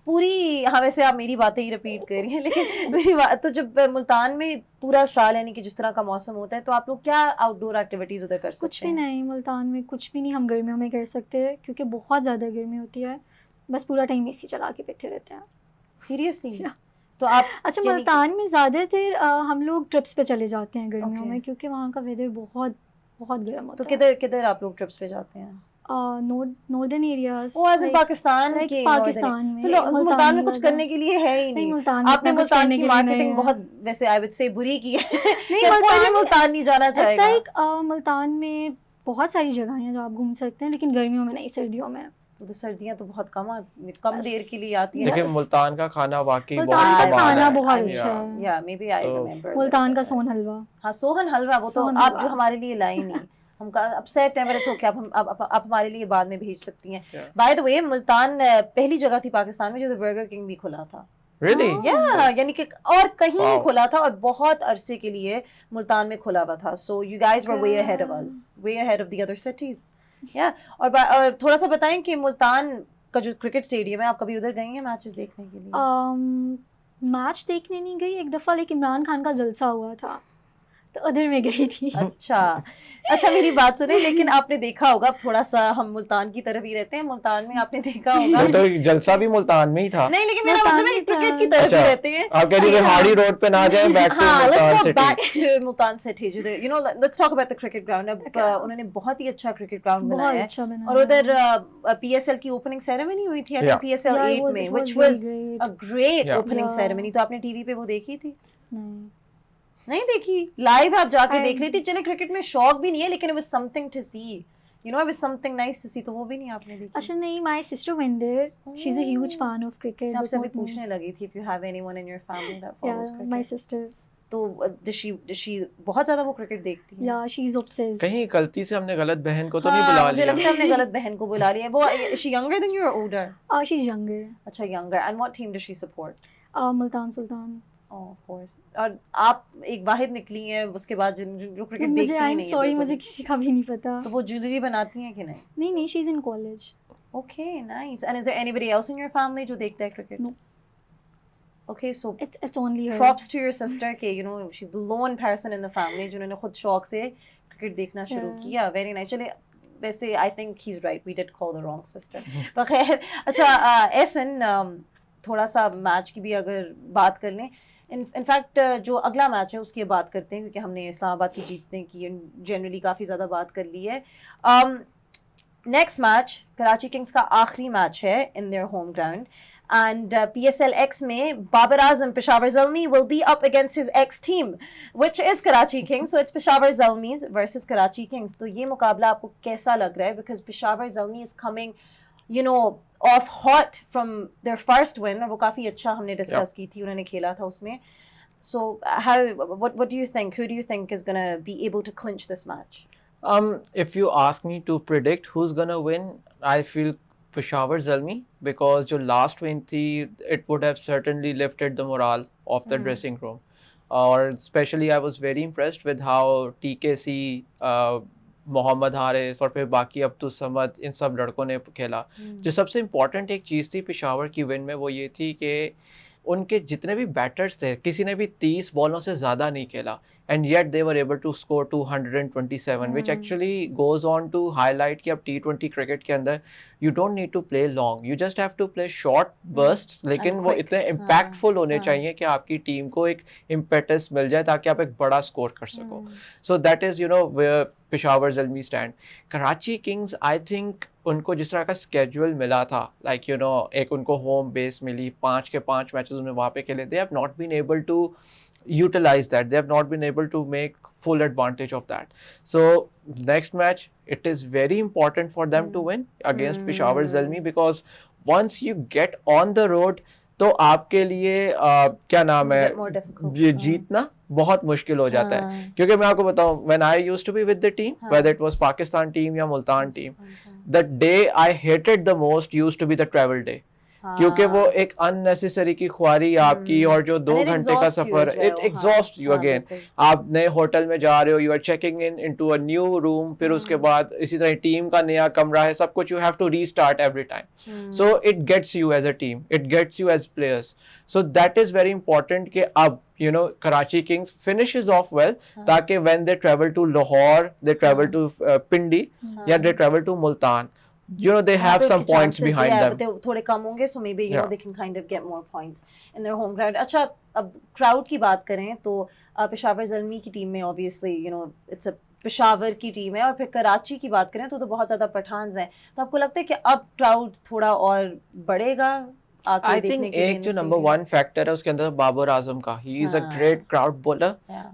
पूरी, हाँ वैसे आप मेरी बातें ही रिपीट कर रही हैं, लेकिन मेरी बात तो, जब मुल्तान में पूरा साल यानी कि जिस तरह का मौसम होता है, तो आप लोग क्या आउटडोर एक्टिविटीज उधर कर सकते कुछ भी हैं? नहीं, मुल्तान में कुछ भी नहीं हम गर्मियों में कर सकते, क्योंकि बहुत ज़्यादा गर्मी होती है, बस पूरा टाइम AC चला के बैठे रहते हैं। सीरियसली? तो आप अच्छा, यानी कि- मुल्तान में ज़्यादातर हम लोग ट्रिप्स पे चले जाते हैं गर्मियों Okay. में, क्योंकि वहाँ का वेदर बहुत बहुत गर्म होता तो है। किधर किधर आप लोग ट्रिप्स पे जाते हैं? नॉर्दर्न एरियाज, वो एज इन पाकिस्तान like के पाकिस्तान में, तो मुल्तान में कुछ ज़्यादा- करने के लिए है ही नहीं, नहीं। मुल्तान में आपने इतना कुछ मुल्तान करने की के लिए नहीं मार्केटिंग है। बहुत, वैसे आई वुड से बुरी की है। नहीं, कि कोई भी मुल्तान मुल्तान नहीं जाना It's चाहेगा। like, मुल्तान में बहुत सारी जगह हैं जहाँ आप घूम सकते हैं, लेकिन गर्मियों में नहीं, सर्दियों में। तो सर्दियां तो बहुत कम देर के लिए आती हैं। देखिए Yes. मुल्तान का खाना वाकई मुल्तान बहुत का कमाल खाना है। बहुत Yeah. अच्छा है। या maybe I So, remember Multan का सोन हलवा, हाँ, सोहन हलवा, वो तो सोहन आप हलवा। जो हमारे लिए लाई नहीं, हम अपसेट है, बट ओके, आप हमारे लिए बाद में भेज सकती हैं। Yeah. By the way, Multan पहली जगह थी पाकिस्तान में जो बर्गर किंग भी खुला था। Really? या यानी कि और कहीं नहीं Wow. खुला था, और बहुत अरसे के लिए मुल्तान में खुला हुआ था। So you guys were way ahead of us, way ahead of the other cities. या और थोड़ा सा बताएं कि मुल्तान का जो क्रिकेट स्टेडियम है, आप कभी उधर गई हैं मैचेस देखने के लिए? मैच देखने नहीं गई एक दफ़ा, लेकिन इमरान खान का जलसा हुआ था, तो उधर में गई थी। अच्छा मेरी बात सुने, लेकिन आपने देखा होगा, थोड़ा सा हम मुल्तान की तरफ ही रहते हैं, मुल्तान में आपने देखा होगा वो तो जलसा भी मुल्तान में ही था। नहीं, लेकिन मेरा मुल्तान मतलब है में क्रिकेट की था। तरफ ही रहते हैं। आप कह रही हैं हाड़ी रोड पे ना जाएं, बैक टू हाँ, Multan let's go city. back to Multan city. You know, let's talk about the cricket ground. अब उन्होंने बहुत ही अच्छा क्रिकेट ग्राउंड बहुत बनाया है, अच्छा बनाया और उधर PSL की ओपनिंग सेरेमनी हुई थी, I think PSL 8 में, which was a great opening ceremony. तो आपने टीवी पे वो देखी थी? नहीं देखी, लाइव आप जाके देख रही थी। चले क्रिकेट में शौक भी नहीं है, लेकिन it was something to see, you know, it was something nice to see, तो वो भी नहीं आपने देखी? अच्छा नहीं, my sister went there. She's a huge fan of cricket. मैं आपसे अभी पूछने लगी थी if you have anyone in your family that follows cricket. My sister. तो does she बहुत ज्यादा वो क्रिकेट देखती है? Yeah, she's obsessed. कहीं गलती से हमने गलत बहन को तो नहीं हाँ, बुला मुझे लिया? लगता है हमने गलत बहन को बुला लिया। वो is she younger than you or older? She's younger. अच्छा, younger. And what team does she support? Multan Sultan. Oh, of course. और आप एक वाहिद निकली हैं उसके बाद जो क्रिकेट देखती ही I'm नहीं है। sorry, बिल्कुल मुझे भी। किसी का भी नहीं पता। तो वो ज्वेलरी बनाती हैं कि नहीं? नहीं, she's in college. Okay, nice. And is there anybody else in your family जो देखता है cricket? No. Okay, so It's only her. props to your sister के you know she's the lone person in the family जिन्होंने खुद शौक से cricket देखना शुरू Yeah. किया। Very nice. चले वैसे I think he's right. We did call the wrong sister. पर खैर, अच्छा एहसन, थोड़ा सा मैच की भी अगर बात कर लें, इनफैक्ट जो अगला मैच है उसकी बात करते हैं, क्योंकि हमने इस्लामाबाद की जीतने की जनरली काफ़ी ज़्यादा बात कर ली है। नेक्स्ट मैच कराची किंग्स का आखिरी मैच है in their home ground, and PSL X में Babar Azam Peshawar Zalmi will be up against his ex team which is Karachi Kings, so it's Peshawar Zalmis versus Karachi Kings. तो ये मुकाबला आपको कैसा लग रहा है? Because Peshawar Zalmi is coming, you know, off hot from their first win, और वो काफ़ी अच्छा हमने डिस्कस की थी, उन्होंने खेला था उसमें। So what do you think? Who do you think is gonna be able to clinch this match? If you ask me to predict who's gonna win, I feel Peshawar Zalmi, because जो last win थी, it would have certainly lifted the morale of the dressing room. और especially I was very impressed with how TKC, Mohammad Haris और फिर बाकी अब्दुस समद, इन सब लड़कों ने खेला। जो सबसे इम्पॉर्टेंट एक चीज़ थी पेशावर की विन में, वो ये थी कि उनके जितने भी बैटर्स थे, किसी ने भी 30 बॉलों से ज़्यादा नहीं खेला, and yet they were able to score 227, which actually goes on to highlight कि अब T20 क्रिकेट के अंदर you don't need to play long, you just have to play short bursts, लेकिन वो इतने इम्पैक्टफुल होने चाहिए कि आपकी टीम को एक इम्पेटस मिल जाए ताकि आप एक बड़ा स्कोर कर सको। So that is you know where Peshawar Zalmi stand. Karachi Kings, I think उनको जिस तरह का स्केड्यूल मिला था, लाइक यू नो एक उनको होम बेस मिली, 5 के 5 मैचेस उन्हें वहाँ पे खेले, they have not been able to utilize that, they have not been able to make full advantage of that. So next match, it is very important for them to win against Peshawar Zalmi, because once you get on the road, तो आपके लिए क्या नाम है, जीतना बहुत मुश्किल हो जाता है। क्योंकि मैं आपको बताऊं, when I used to be with the team, whether it was Pakistan team या Multan team, the day I hated the most used to be the travel day. क्योंकि वो एक अननेसेसरी की ख्वारी आपकी, और जो 2 घंटे का सफर, इट एग्जॉस्ट यू अगेन। आप नए होटल में जा रहे हो, you are checking in into a new room, फिर उसके बाद इसी तरह टीम का नया कमरा है, सब कुछ you have to restart every time. So it gets you as a team, it gets you as players. So that is very important कि अब you know Karachi Kings finishes off well, ताकि when they travel to Lahore, they travel to Pindi, या they travel to Multan, you know they have some points behind them. They थोड़े कम होंगे, so maybe you know they can kind of get more points in their home ground. अच्छा, अब crowd की बात करें तो पेशावर ज़ल्मी की टीम में obviously you know it's a Peshawar की टीम है, और फिर कराची की बात करें तो बहुत ज़्यादा पठान्स हैं। तो आपको लगता है कि अब crowd थोड़ा और बढ़ेगा? I think एक जो number 1 factor है उसके अंदर बाबर आजम का, he is a great crowd bowler,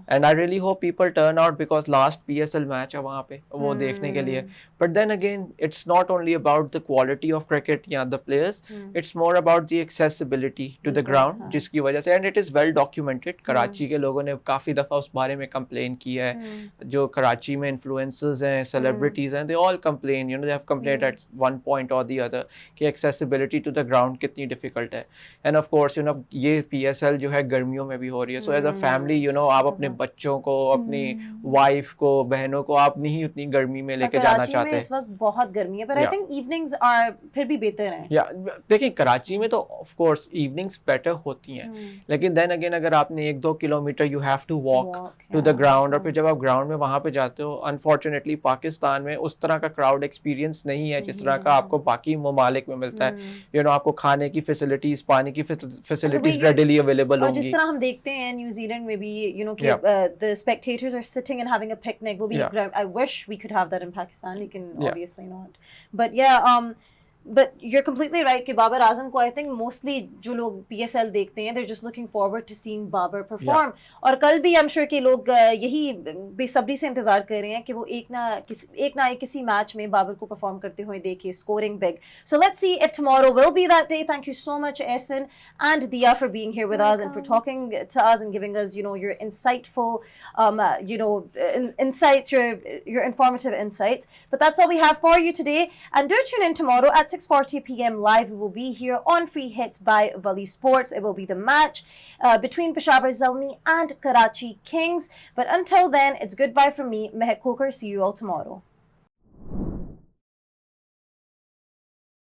and I really hope people turn out, because last PSL match है वहाँ पे वो देखने के लिए। But then again, it's not only about the quality of cricket या the players, it's more about the accessibility to the ground, जिसकी वजह से, and it is well documented, Karachi के लोगों ने काफ़ी दफ़ा उस बारे में complain किया है। जो कराची में influencers हैं, celebrities हैं, they all complain, you know they have complained at one point or the other कि accessibility to the ground कितनी डिफिकल्ट है। End of course you no ये PSL जो है गर्मियों में भी हो रही है, so as a family you know आप अपने बच्चों को, अपनी वाइफ को, बहनों को आप नहीं उतनी गर्मी में लेके जाना कराची में चाहते। इस वक्त बहुत गर्मी है, but I Yeah. think evenings are फिर भी बेहतर हैं। या देखिए कराची में तो ऑफ कोर्स इवनिंग्स बेटर होती हैं, लेकिन देन अगेन अगर आपने 1-2 kilometre you have to walk to the ground, और फिर जब आप ग्राउंड में वहां पे जाते हो, अनफॉर्चुनेटली पाकिस्तान में उस तरह का क्राउड एक्सपीरियंस नहीं है जिस तरह का आपको बाकी ममालिक में मिलता है। यू नो आपको खाने की फैसिलिटीज, पानी की फैसिलिटीज रेडिली अवेलेबल और जिस होंगी। तरह हम देखते हैं न्यूजीलैंड में भी you know कि Yeah. the spectators are sitting and having a picnic will be Yeah. I wish we could have that in Pakistan, लेकिन Yeah. obviously not, but yeah but you're completely right कि बाबर आजम को I think mostly जो लोग PSL देखते हैं they're just looking forward to seeing Babar perform। और कल भी I'm sure कि लोग यही बेसब्री से इंतजार कर रहे हैं कि वो एक ना एक किसी मैच में बाबर को परफॉर्म करते हुए देखें, scoring big। So let's see if tomorrow will be that day। Thank you so much Ehsan and Dia for being here with us and for talking to us and giving us you know your insightful you know insights, your informative insights। But that's all we have for you today, and do tune in tomorrow at 6:40 p.m. live. We will be here on Free Hits by Valley Sports. It will be the match between Peshawar Zalmi and Karachi Kings. But until then, it's goodbye from me, Mehak Kokar. See you all tomorrow.